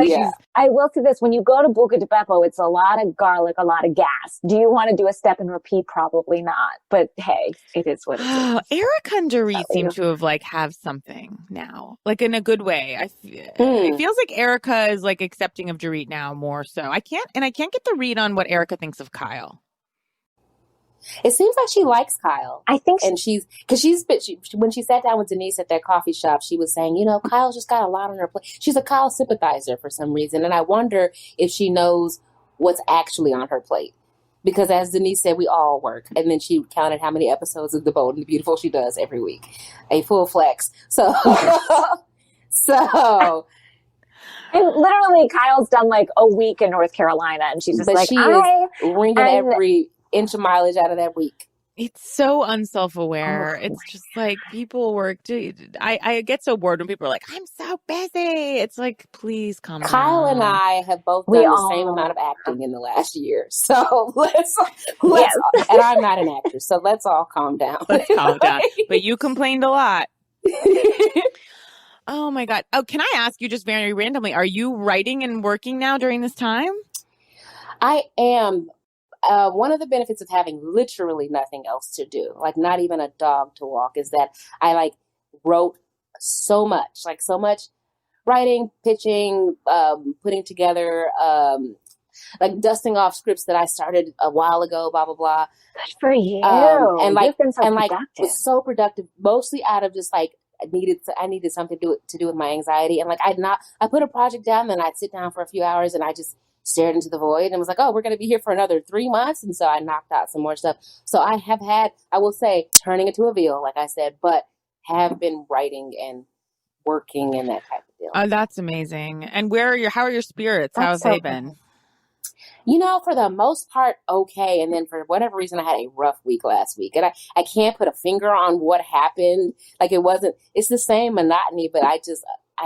I will say this: when you go to Buca de Beppo, it's a lot of garlic, a lot of gas. Do you want to do a step and repeat? Probably not. But hey, it is what it is. Erica and Dorit seem to have something now, like in a good way. It feels like Erica is like accepting of Dorit now more so. I can't get the read on what Erica thinks of Kyle. It seems like she likes Kyle. I think, when she sat down with Denise at that coffee shop, she was saying, Kyle's just got a lot on her plate. She's a Kyle sympathizer for some reason, and I wonder if she knows what's actually on her plate. Because as Denise said, we all work, and then she counted how many episodes of The Bold and the Beautiful she does every week, a full flex. So, And literally, Kyle's done like a week in North Carolina, and she's just she is wringing every inch of mileage out of that week. It's so unself-aware. It's just like people work. I get so bored when people are like, I'm so busy. It's like, please calm down. Kyle and I have both done the same amount of acting in the last year. So let's and I'm not an actress, so let's all calm down. Let's calm down. But you complained a lot. Oh my God. Oh, can I ask you just very randomly, are you writing and working now during this time? I am. One of the benefits of having literally nothing else to do, like not even a dog to walk, is that I wrote so much writing, pitching, putting together, dusting off scripts that I started a while ago, blah, blah, blah. Good for you. You've been so productive. Was so productive, mostly out of just I needed something to do with my anxiety. And I put a project down, then I'd sit down for a few hours and I just stared into the void and was like, oh, we're going to be here for another 3 months. And so I knocked out some more stuff. So I have had, I will say, turning into a veal, like I said, but have been writing and working and that type of deal. Oh, that's amazing. And how are your spirits? How's they been? For the most part, okay. And then for whatever reason, I had a rough week last week. And I can't put a finger on what happened. It's the same monotony, but I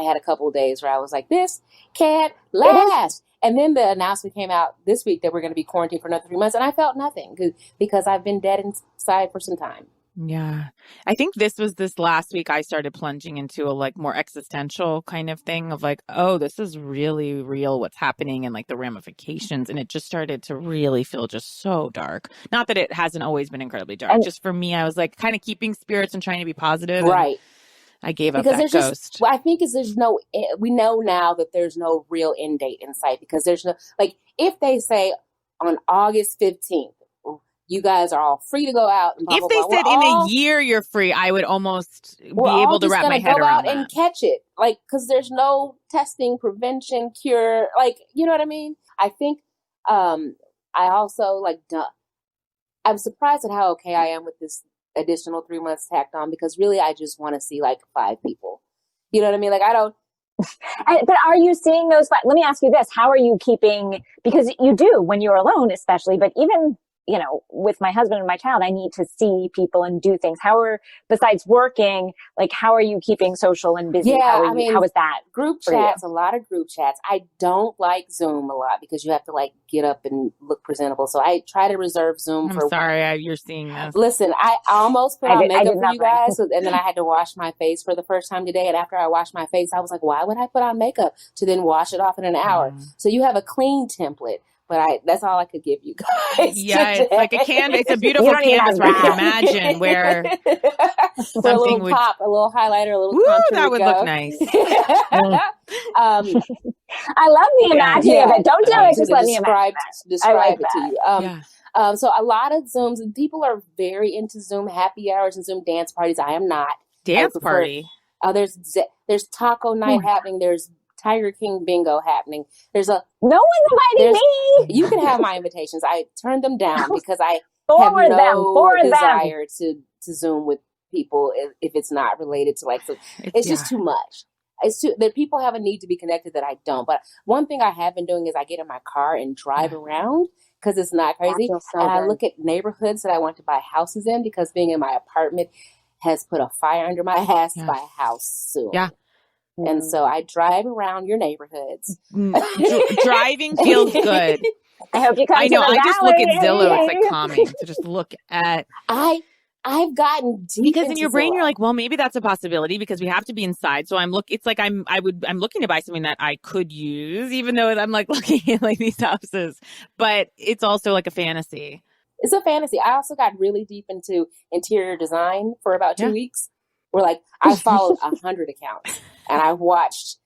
had a couple of days where I was like, this can't last. And then the announcement came out this week that we're going to be quarantined for another 3 months. And I felt nothing because I've been dead inside for some time. Yeah. I think this last week I started plunging into a more existential kind of thing of oh, this is really real what's happening and the ramifications. And it just started to really feel just so dark. Not that it hasn't always been incredibly dark. Just for me, I was kind of keeping spirits and trying to be positive. Right. I gave up that ghost. I think we know now that there's no real end date in sight because there's no, if they say on August 15th, you guys are all free to go out. And blah, if blah, they blah. said in a year you're free, I would almost be able to wrap my head around that. And catch it, because there's no testing, prevention, cure, you know what I mean? I think I also I'm surprised at how okay I am with this additional 3 months tacked on because really I just want to see 5 people. You know what I mean? I don't. But are you seeing those? Let me ask you this: how are you keeping? Because you do when you're alone, especially. But even with my husband and my child, I need to see people and do things. Besides working, how are you keeping social and busy? Yeah, how is that? Group chats, a lot of group chats. I don't like Zoom a lot because you have to get up and look presentable. So I try to reserve Zoom I'm sorry you're seeing this. Listen, I almost put on makeup for you guys. And then I had to wash my face for the first time today. And after I washed my face, I was like, why would I put on makeup to then wash it off in an hour? So you have a clean template. But that's all I could give you guys. Yeah, today. it's like a canvas. It's a beautiful canvas where I can imagine where for a little pop, a little highlighter, a little contour. That would look nice. I love the imagining of it. Don't do it. Just let me describe it to you. So a lot of Zooms, people are very into Zoom happy hours and Zoom dance parties. I am not. Dance party? There's taco night happening. There's Tiger King bingo happening. No one's inviting me. You can have my invitations. I turned them down because I have no desire to Zoom with people if it's not related to like. So it's just too much. That people have a need to be connected that I don't. But one thing I have been doing is I get in my car and drive around because it's not crazy. I look at neighborhoods that I want to buy houses in because being in my apartment has put a fire under my ass to buy a house soon. Yeah. And so I drive around your neighborhoods. Driving feels good. I hope you come I know. I just look at Zillow. It's like calming to just look at. I've gotten deep because in your brain you're like, well, maybe that's a possibility because we have to be inside. So I'm looking to buy something that I could use, even though I'm like looking at like these houses. But it's also like a fantasy. It's a fantasy. I also got really deep into interior design for about 2 weeks. Where like I followed 100 accounts and I watched,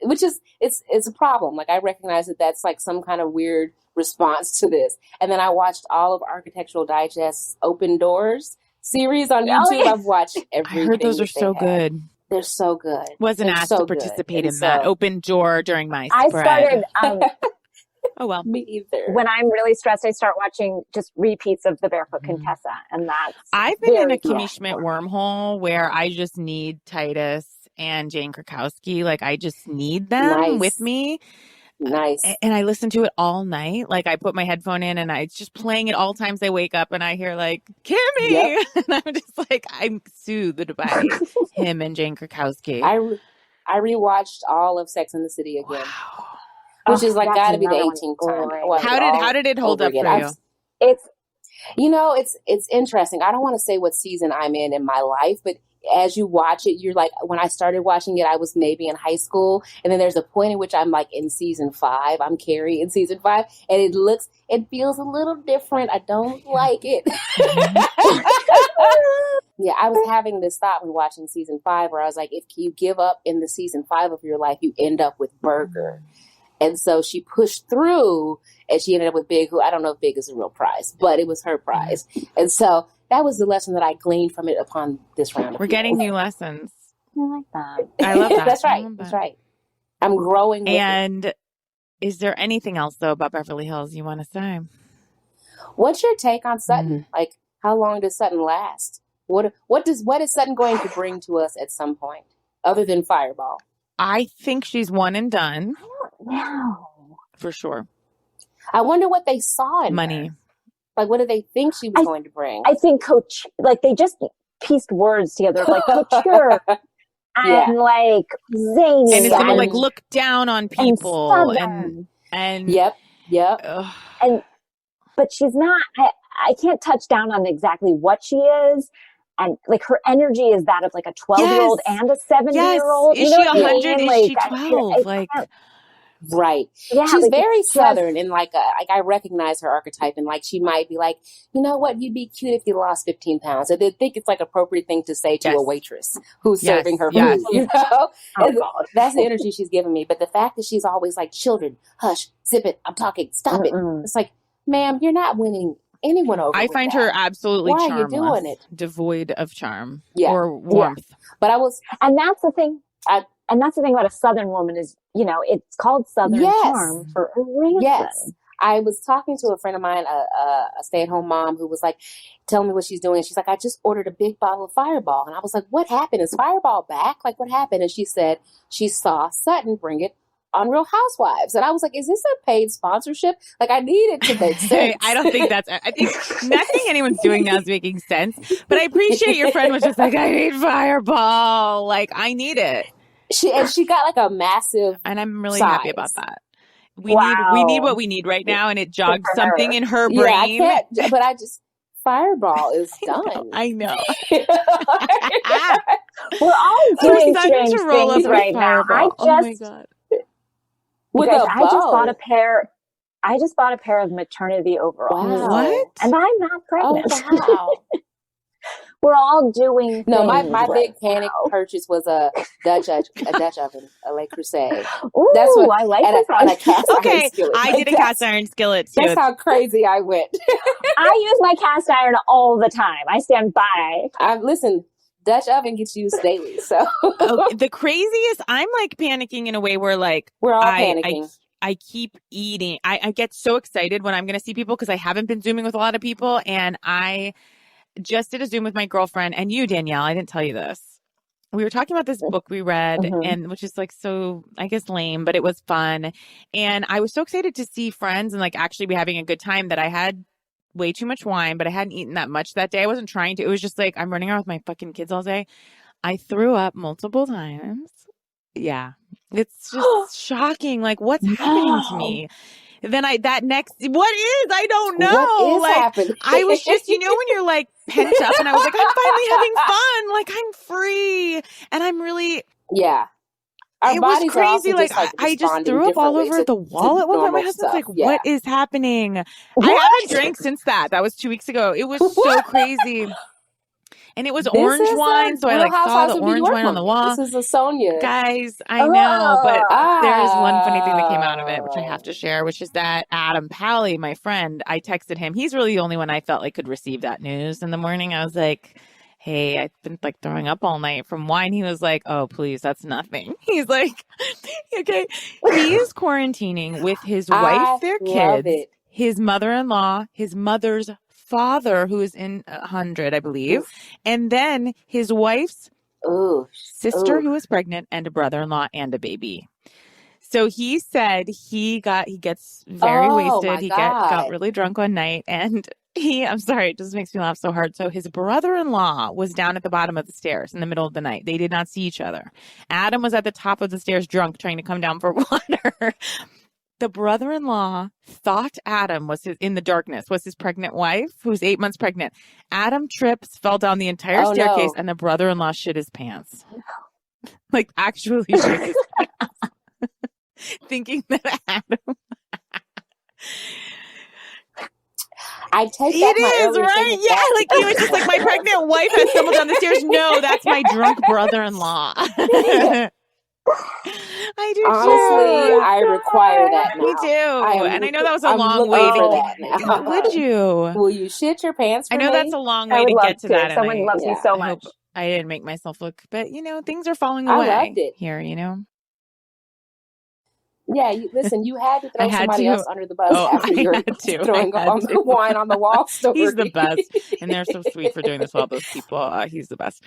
which is it's a problem. Like I recognize that that's like some kind of weird response to this. And then I watched all of Architectural Digest's Open Doors series on YouTube. I've watched everything. I heard those are so good. They're so good. Wasn't asked to participate in that open door during my spread. I started. Oh, well. Me either. When I'm really stressed, I start watching just repeats of The Barefoot Contessa. And I've been in a Kimmy Schmidt wormhole where I just need Titus and Jane Krakowski. Like, I just need them with me. Nice. And I listen to it all night. Like, I put my headphone in and it's just playing it all times I wake up and I hear, like, Kimmy! Yep. And I'm just like, I'm soothed by him and Jane Krakowski. I rewatched all of Sex and the City again. Wow. Which is like got to be the 18th time. How did it hold up for you? It's interesting. I don't want to say what season I'm in my life, but as you watch it, you're like, when I started watching it, I was maybe in high school. And then there's a point in which I'm like in season 5. I'm Carrie in season 5. And it feels a little different. I don't like it. Yeah, I was having this thought when watching season 5 where I was like, if you give up in the season 5 of your life, you end up with Burger. And so she pushed through and she ended up with Big, who I don't know if Big is a real prize, but it was her prize. And so that was the lesson that I gleaned from it upon this round. We're getting new lessons. I like that. I love that. That's right. That's right. I'm growing with it. Is there anything else, though, about Beverly Hills you want to say? What's your take on Sutton? Like, how long does Sutton last? What is Sutton going to bring to us at some point, other than Fireball? I think she's one and done. No. For sure. I wonder what they saw in money. Her. Like, what did they think she was going to bring? I think they just pieced words together, like couture and like zany. And it's going to like look down on people. And yep. But she's not, I can't touch down on exactly what she is. And like her energy is that of like a 12-year-old and a 70-year-old. Is she 100? Is she 12? Right. Yeah, she's very Southern and like I recognize her archetype and like she might be like, you know what, you'd be cute if you lost 15 pounds. I think it's like appropriate thing to say to a waitress who's serving her food, you know? That's the energy she's giving me. But the fact that she's always like, children, hush, zip it, I'm talking, stop it. It's like, ma'am, you're not winning anyone over. I find her absolutely charmless. Why are you doing it? Devoid of charm or warmth. Yeah. But and that's the thing. And that's the thing about a Southern woman is, it's called Southern charm for a reason. Yes. I was talking to a friend of mine, a stay-at-home mom who was like, telling me what she's doing. She's like, I just ordered a big bottle of Fireball. And I was like, what happened? Is Fireball back? Like, what happened? And she said she saw Sutton bring it on Real Housewives. And I was like, is this a paid sponsorship? Like, I need it to make sense. I don't think I think nothing anyone's doing now is making sense. But I appreciate your friend was just like, I need Fireball. Like, I need it. She got like a massive and I'm really happy about that. We need what we need right now, and it jogged something in her brain. Yeah, but Fireball is done. I know. We're all doing strange things right now. Oh my God. I just bought a pair. I just bought a pair of maternity overalls. Wow. What? And I'm not pregnant. Oh, wow. We're all doing No, things my right big panic now. purchase was a Dutch oven, a Le Creuset. Ooh, That's what I like and this a one. cast iron Okay, skillet. I Like, did a cast iron skillet too. That's how crazy I went. I use my cast iron all the time. I stand by. Listen, Dutch oven gets used daily, so The craziest, I'm like panicking in a way where like we're all panicking. I keep eating. I get so excited when I'm going to see people because I haven't been Zooming with a lot of people. And I just did a Zoom with my girlfriend and you, Danielle. I didn't tell you this. We were talking about this book we read and which is like so, I guess, lame, but it was fun. And I was so excited to see friends and like actually be having a good time that I had way too much wine, but I hadn't eaten that much that day. I wasn't trying to. It was just like I'm running around with my fucking kids all day. I threw up multiple times. Yeah. It's just shocking. Like, what's happening to me? Then I don't know. What is like, happening? I was just, when you're like pent up and I was like, I'm finally having fun. Like, I'm free. And I'm really, Yeah. it was crazy. Like, I just threw up all over the wall at one point. My husband's like, what is happening? I haven't drank since that. That was 2 weeks ago. It was so crazy. And it was orange wine, so I like saw the orange wine on the wall. This is a Sonia. Guys, I know, but there's one funny thing that came out of it, which I have to share, which is that Adam Pally, my friend, I texted him. He's really the only one I felt like could receive that news in the morning. I was like, hey, I've been like throwing up all night from wine. He was like, oh, please, that's nothing. He's like, okay. He is quarantining with his wife, their kids, his mother-in-law, his mother's father, who is in 100, I believe, and then his wife's sister, who is pregnant, and a brother-in-law and a baby. So he said he gets very wasted. He got really drunk one night, and I'm sorry, it just makes me laugh so hard. So his brother-in-law was down at the bottom of the stairs in the middle of the night. They did not see each other. Adam was at the top of the stairs drunk, trying to come down for water. The brother-in-law thought Adam was in the darkness, was his pregnant wife, who's 8 months pregnant. Adam trips, fell down the entire staircase, and the brother-in-law shit his pants. Like, actually shit his pants. Thinking that Adam... I take that. It is, right? Yeah, like he was just like, my pregnant wife has stumbled down the stairs. No, that's my drunk brother-in-law. I do honestly, too. I require that now. Me too. And I know that was a long way to that now. Would you? Will you shit your pants for I know me? that's a long way to get to that. Someone loves me so much. I didn't make myself look, but things are falling away. I loved it. Here, Yeah, listen, you had to throw somebody else under the bus after you're throwing on the wine on the wall story. He's the best. And they're so sweet for doing this with all those people. He's the best.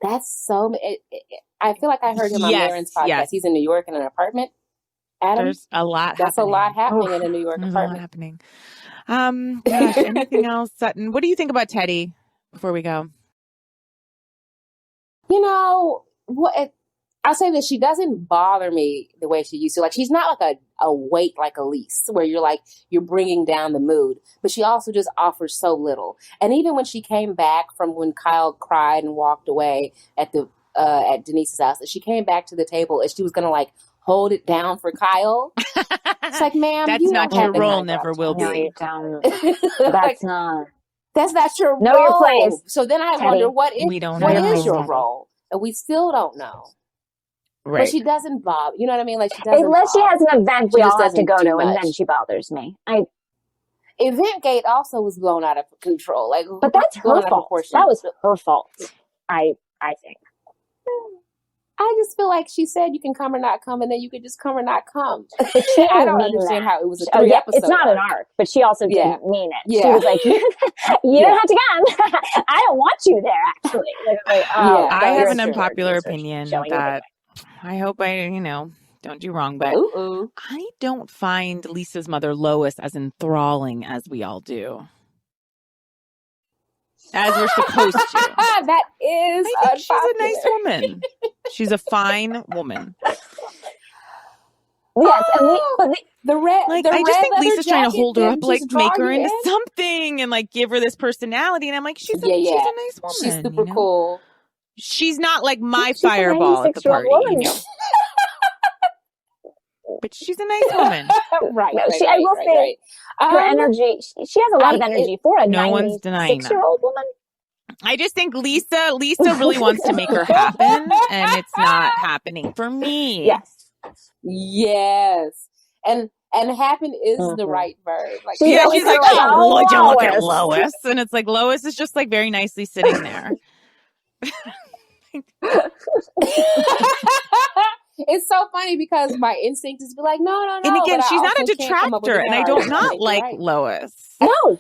That's so... I feel like I heard him on Marin's podcast. Yes. He's in New York in an apartment. Adam? There's a lot That's happening. A lot happening in a New York apartment. There's a lot happening. Gosh, anything else, Sutton? What do you think about Teddy before we go? I'll say that she doesn't bother me the way she used to. Like, she's not like a weight like Elise, where you're bringing down the mood. But she also just offers so little. And even when she came back from when Kyle cried and walked away at Denise's house, she came back to the table and she was going to like hold it down for Kyle. It's like, ma'am, that's not your role. Never will be. No, you don't. That's not. That's not your role. Know your place. So then I wonder what is your role, and we still don't know. Right. But she doesn't bother. You know what I mean? Like, she doesn't unless she has an event we all have to go to, much. And then she bothers me. Eventgate also was blown out of control. Like, but that's her fault. That was her fault. I think. I just feel like she said you can come or not come, and then you could just come or not come. But I don't understand how it was a 3 episode. It's not an arc, but she also didn't mean it. Yeah. She was like, "You don't have to come. I don't want you there." Actually, I have an unpopular opinion that I hope I don't do wrong, but I don't find Lisa's mother Lois as enthralling as we all do. As we're supposed to. That is I think she's a nice woman. She's a fine woman. Yes, and I just think Lisa's trying to hold her up, like make her into something and like give her this personality. And I'm like, she's a nice woman. She's super cool. She's not like my fireball at the party. but she's a nice woman. Right. No, I will say her energy, she has a lot of energy for a no one's denying 96-year-old woman. I just think Lisa really wants to make her happen, and it's not happening for me. Yes. And happen is the right verb. Like, she's like, oh, would you look at Lois? And it's like, Lois is just like very nicely sitting there. It's so funny because my instinct is to be like, no. And again, she's not a detractor, and I don't not like Lois. No.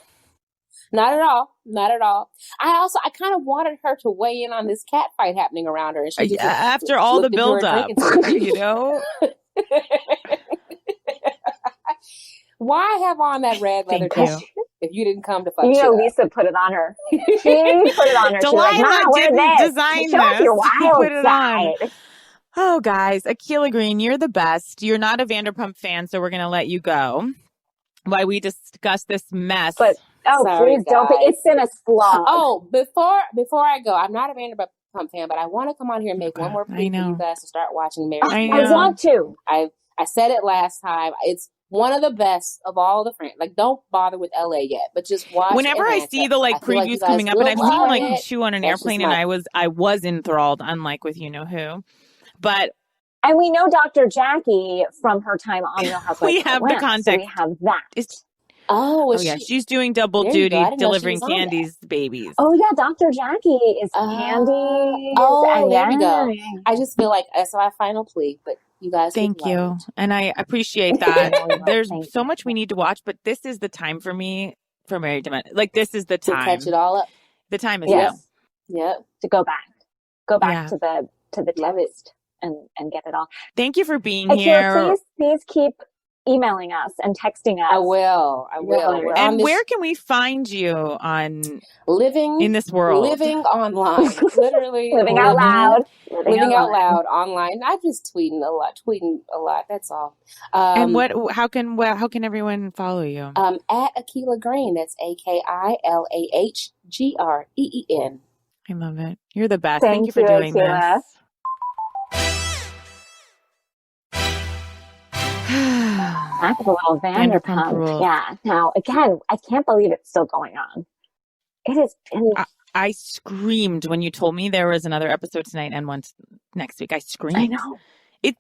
Not at all. Not at all. I kind of wanted her to weigh in on this cat fight happening around her. And she after all the build-up, you know? Why have on that red leather dress if you didn't come to fuck shit up? Lisa put it on her. She put it on her. Delilah didn't design this. Your wild put it side. on. Oh, guys, Akilah Green, you're the best. You're not a Vanderpump fan, so we're going to let you go while we discuss this mess. But sorry, please don't. It's in a slog. Oh, before I go, I'm not a Vanderpump fan, but I want to come on here and make one more plea for you guys to start watching Married. I want to. I said it last time. It's one of the best of all the friends. Like, don't bother with LA yet, but just watch. Whenever I see the previews coming up, and I've seen like 2 on an airplane, and I was enthralled, unlike with you know who. But and we know Dr. Jackie from her time on Real Housewives. We have the context. So we have that. Yeah, she's doing double duty, delivering Candy's babies. Oh yeah, Dr. Jackie is Candy. There we go. I just feel like that's my final plea, but you guys. Thank you, and I appreciate that. There's so much we need to watch, but this is the time for me for Married to Men. Like this is the time to catch it all up. The time is now. Yep. To go back to the text and get it all. Thank you for being here. Please keep emailing us and texting us. I will. And where can we find you on living in this world? Living online, literally living out loud. Living out loud online. Not just tweeting a lot. That's all. And how can everyone follow you? At Akilah Green. That's AKILAHGREEN. I love it. You're the best. Thank you for doing Akilah. this. Back to the little Vanderpump rules. Yeah. Now, again, I can't believe it's still going on. It has been. I screamed when you told me there was another episode tonight and one next week. I screamed. I know.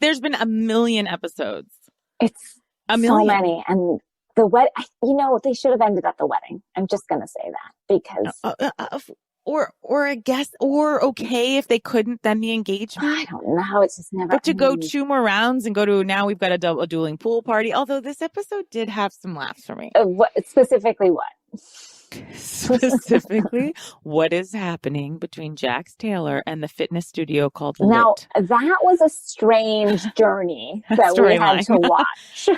There's been 1 million episodes. It's so many. And the they should have ended at the wedding. I'm just going to say that because. Or I guess, or okay, if they couldn't, then the engagement. I don't know. It's just never. But to go 2 more rounds and go to now we've got a dueling pool party. Although this episode did have some laughs for me. Specifically what? Specifically, what is happening between Jax Taylor and the fitness studio called Now, Lit? that was a strange journey that we had to watch.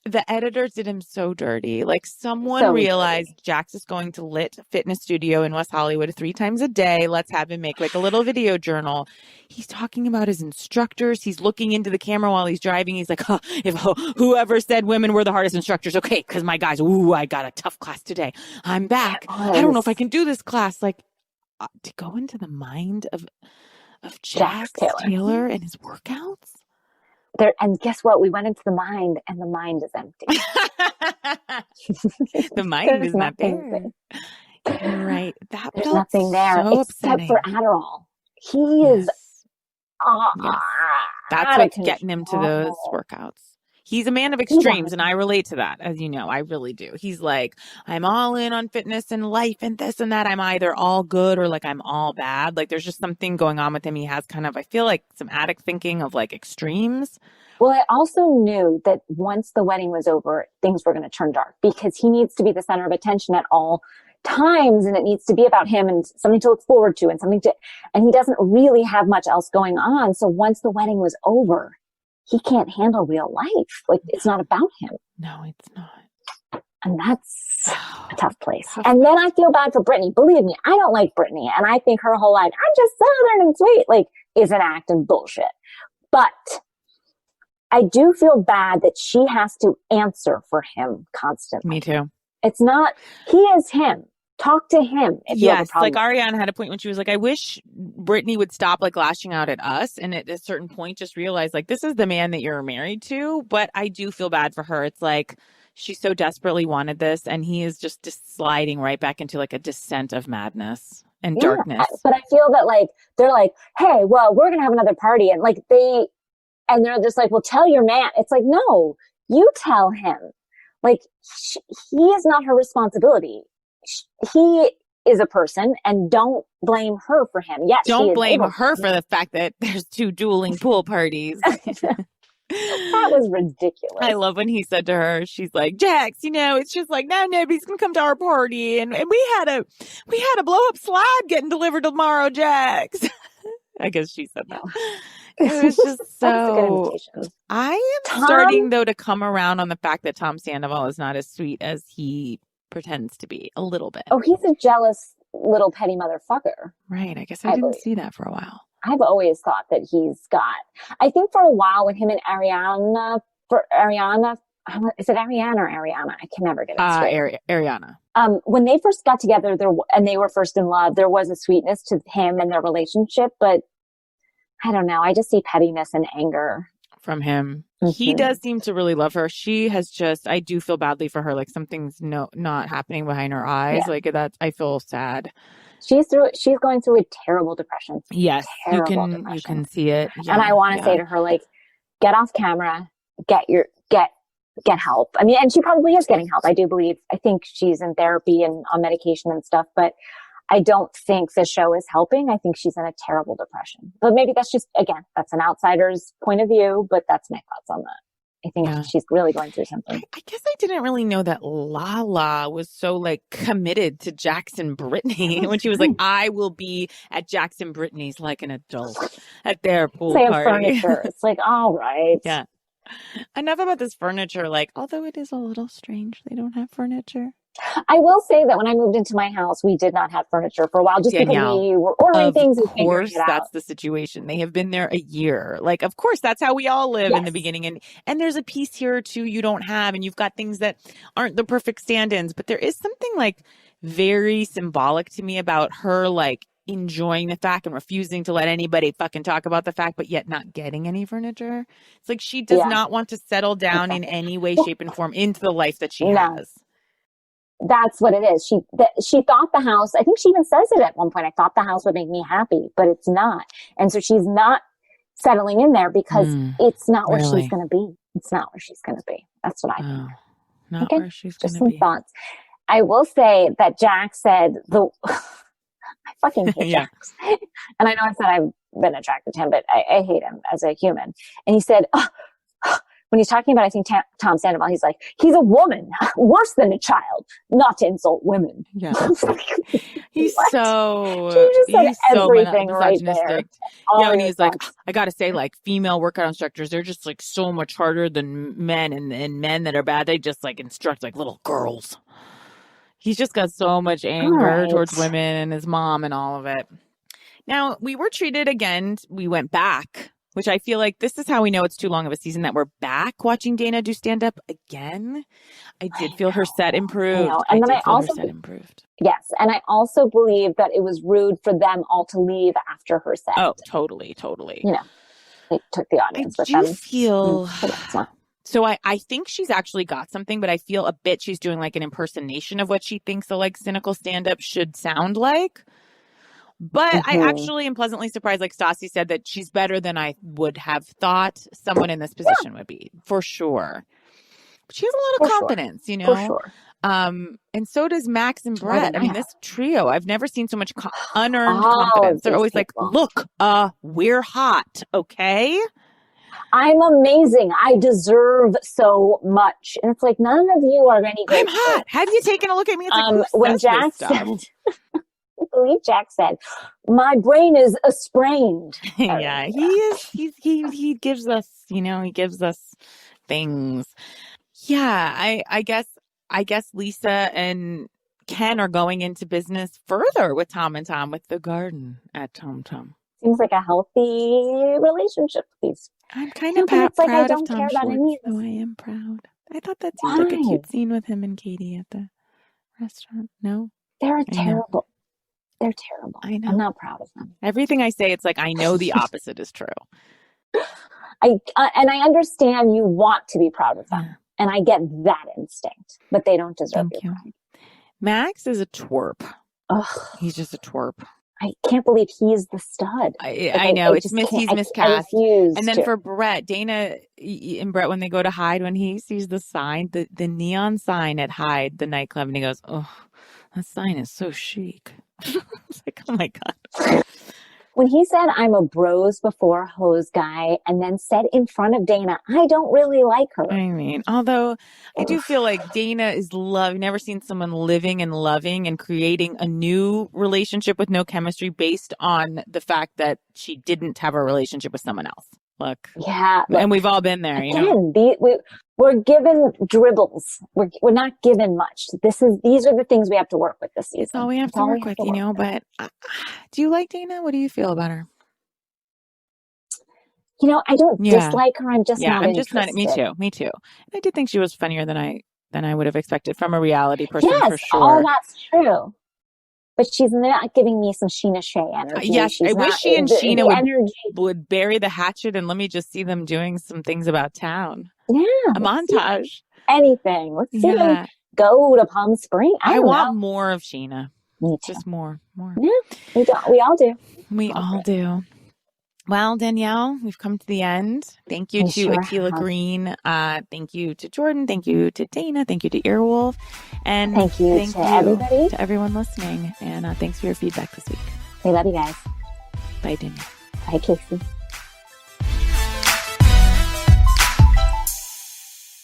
The editors did him so dirty. Like someone realized Jax is going to Lit Fitness Studio in West Hollywood 3 times a day. Let's have him make like a little video journal. He's talking about his instructors. He's looking into the camera while he's driving. He's like, whoever said women were the hardest instructors. Okay, because my guys, I got a tough class today. I'm back. I don't know if I can do this class. Like to go into the mind of Jax Taylor and his workouts. And guess what? We went into the mind, and the mind is empty. The mind is not there. You're right. There's nothing there except for Adderall. He is. That's what's getting him to those workouts. He's a man of extremes, and I relate to that, as you know. I really do. He's like, I'm all in on fitness and life and this and that. I'm either all good or like I'm all bad. Like there's just something going on with him. He has kind of, I feel like, some addict thinking of like extremes. Well, I also knew that once the wedding was over, things were going to turn dark because he needs to be the center of attention at all times, and it needs to be about him and something to look forward to and he doesn't really have much else going on. So once the wedding was over, he can't handle real life. Like it's not about him. No, it's not. And that's a tough place. And then I feel bad for Brittany. Believe me, I don't like Brittany. And I think her whole life, I'm just Southern and sweet, like is an act and bullshit. But I do feel bad that she has to answer for him constantly. Me too. It's not, he is him Talk to him if you have a Yes, problem. like Ariana had a point when she was like, I wish Brittany would stop like lashing out at us, and at a certain point just realize like this is the man that you're married to. But I do feel bad for her. It's like she so desperately wanted this, and he is just sliding right back into like a descent of madness and darkness. But I feel that like they're like, hey, well, we're gonna have another party, and like they're just like, well, tell your man. It's like, no, you tell him. Like he is not her responsibility. He is a person, and don't blame her for him. Yes, don't blame her for the fact that there's 2 dueling pool parties. That was ridiculous. I love when he said to her, she's like, Jax, it's just like now nobody's gonna come to our party, and we had a blow up slide getting delivered tomorrow, Jax. I guess she said that. It was just so. I am starting though to come around on the fact that Tom Sandoval is not as sweet as he pretends to be, a little bit. Oh, he's a jealous little petty motherfucker. Right. I guess I didn't see that for a while. I've always thought that I think for a while when him and Ariana, is it Ariana or Ariana? I can never get it straight. Ariana. When they first got together and they were first in love, there was a sweetness to him and their relationship, but I don't know. I just see pettiness and anger from him. Mm-hmm. He does seem to really love her. She has just, I do feel badly for her. Like something's not happening behind her eyes. Yeah. Like that, I feel sad. She's going through a terrible depression. Yes, you can see it. Yeah, and I want to say to her, like, get off camera, get help. I mean, and she probably is getting help. I think she's in therapy and on medication and stuff, but I don't think the show is helping. I think she's in a terrible depression. But maybe that's just, again, that's an outsider's point of view, but that's my thoughts on that. I think she's really going through something. I guess I didn't really know that Lala was so like committed to Jackson Brittany when she was like, I will be at Jackson Brittany's like an adult at their pool party. Furniture. It's like, all right. Yeah. Enough about this furniture. Like, although it is a little strange, they don't have furniture. I will say that when I moved into my house, we did not have furniture for a while just because we were ordering things and figuring it out. Of course, that's the situation. They have been there a year. Like, of course, that's how we all live in the beginning. And there's a piece here or two you don't have, and you've got things that aren't the perfect stand-ins. But there is something like very symbolic to me about her, like, enjoying the fact and refusing to let anybody fucking talk about the fact, but yet not getting any furniture. It's like she does not want to settle down in any way, shape, and form into the life that she has. That's what it is. She thought the house, I think she even says it at one point, I thought the house would make me happy, but it's not. And so she's not settling in there because it's not where she's going to be. It's not where she's going to be. That's what I think. Not where she's going to be. Just some thoughts. I will say that Jack said I fucking hate Jax. And I know I said I've been attracted to him, but I hate him as a human. And he said, when he's talking about, I think, Tom Sandoval, he's like, he's a woman, worse than a child, not to insult women. Yeah. He's so everything right there. Yeah, and he's like, I got to say, like, female workout instructors, they're just, like, so much harder than men. And men that are bad, they just, like, instruct, like, little girls. He's just got so much anger towards women and his mom and all of it. Now, we were treated again. We went back, which I feel like this is how we know it's too long of a season, that we're back watching Dana do stand-up again. I did feel her set improved. And then I also feel her set improved. Yes. And I also believe that it was rude for them all to leave after her set. Oh, totally. They took the audience with them. I do feel... So I think she's actually got something, but I feel a bit she's doing like an impersonation of what she thinks a like cynical stand-up should sound like. But I actually am pleasantly surprised, like Stassi said, that she's better than I would have thought someone in this position would be, for sure. But she has a lot of confidence, you know? For sure. And so does Max and Brett. I mean, this trio, I've never seen so much unearned confidence. They're always like, look, we're hot, okay? I'm amazing. I deserve so much. And it's like, none of you are any good. I'm hot. Have you taken a look at me? It's like, when Jack said, I believe Jack said, my brain is sprained. Yeah, he is. He gives us, he gives us things. Yeah, I guess Lisa and Ken are going into business further with Tom and Tom with the garden at Tom Tom. Seems like a healthy relationship with these. I'm kind of proud of Tom Schwartz, though I am proud. I thought that seemed like a cute scene with him and Katie at the restaurant. No? They're terrible. They're terrible. I know. I'm not proud of them. Everything I say, it's like, I know the opposite is true. And I understand you want to be proud of them. Yeah. And I get that instinct, but they don't deserve your pride. Max is a twerp. Ugh. He's just a twerp. I can't believe he's the stud. I know. He's miscast. And then for Brett, Dana and Brett, when they go to Hyde, when he sees the sign, the neon sign at Hyde, the nightclub, and he goes, oh, that sign is so chic. It's like, oh my God. When he said, I'm a bros before hoes guy, and then said in front of Dana, I don't really like her. I mean, although I do feel like Dana is never seen someone living and loving and creating a new relationship with no chemistry based on the fact that she didn't have a relationship with someone else. Look. Yeah. And we've all been there, again, you know. We're given dribbles. We're not given much. These are the things we have to work with this season. That's all we have to work with, you know. But do you like Dana? What do you feel about her? You know, I don't dislike her. I'm just not interested. Me too. And I did think she was funnier than I would have expected from a reality person, for sure. Oh, that's true. But she's not giving me some Sheena Shea energy. Yes, I wish she and Sheena would bury the hatchet and let me just see them doing some things about town. Yeah. A montage. Anything. Let's see them go to Palm Springs. I want more of Sheena. Me too. Just more. Yeah, we all do. We all do. Well, Danielle, we've come to the end. Thank you to Akilah Green. Thank you to Jordan. Thank you to Dana. Thank you to Earwolf. And thank you to everybody. To everyone listening. And thanks for your feedback this week. We love you guys. Bye, Danielle. Bye, Casey.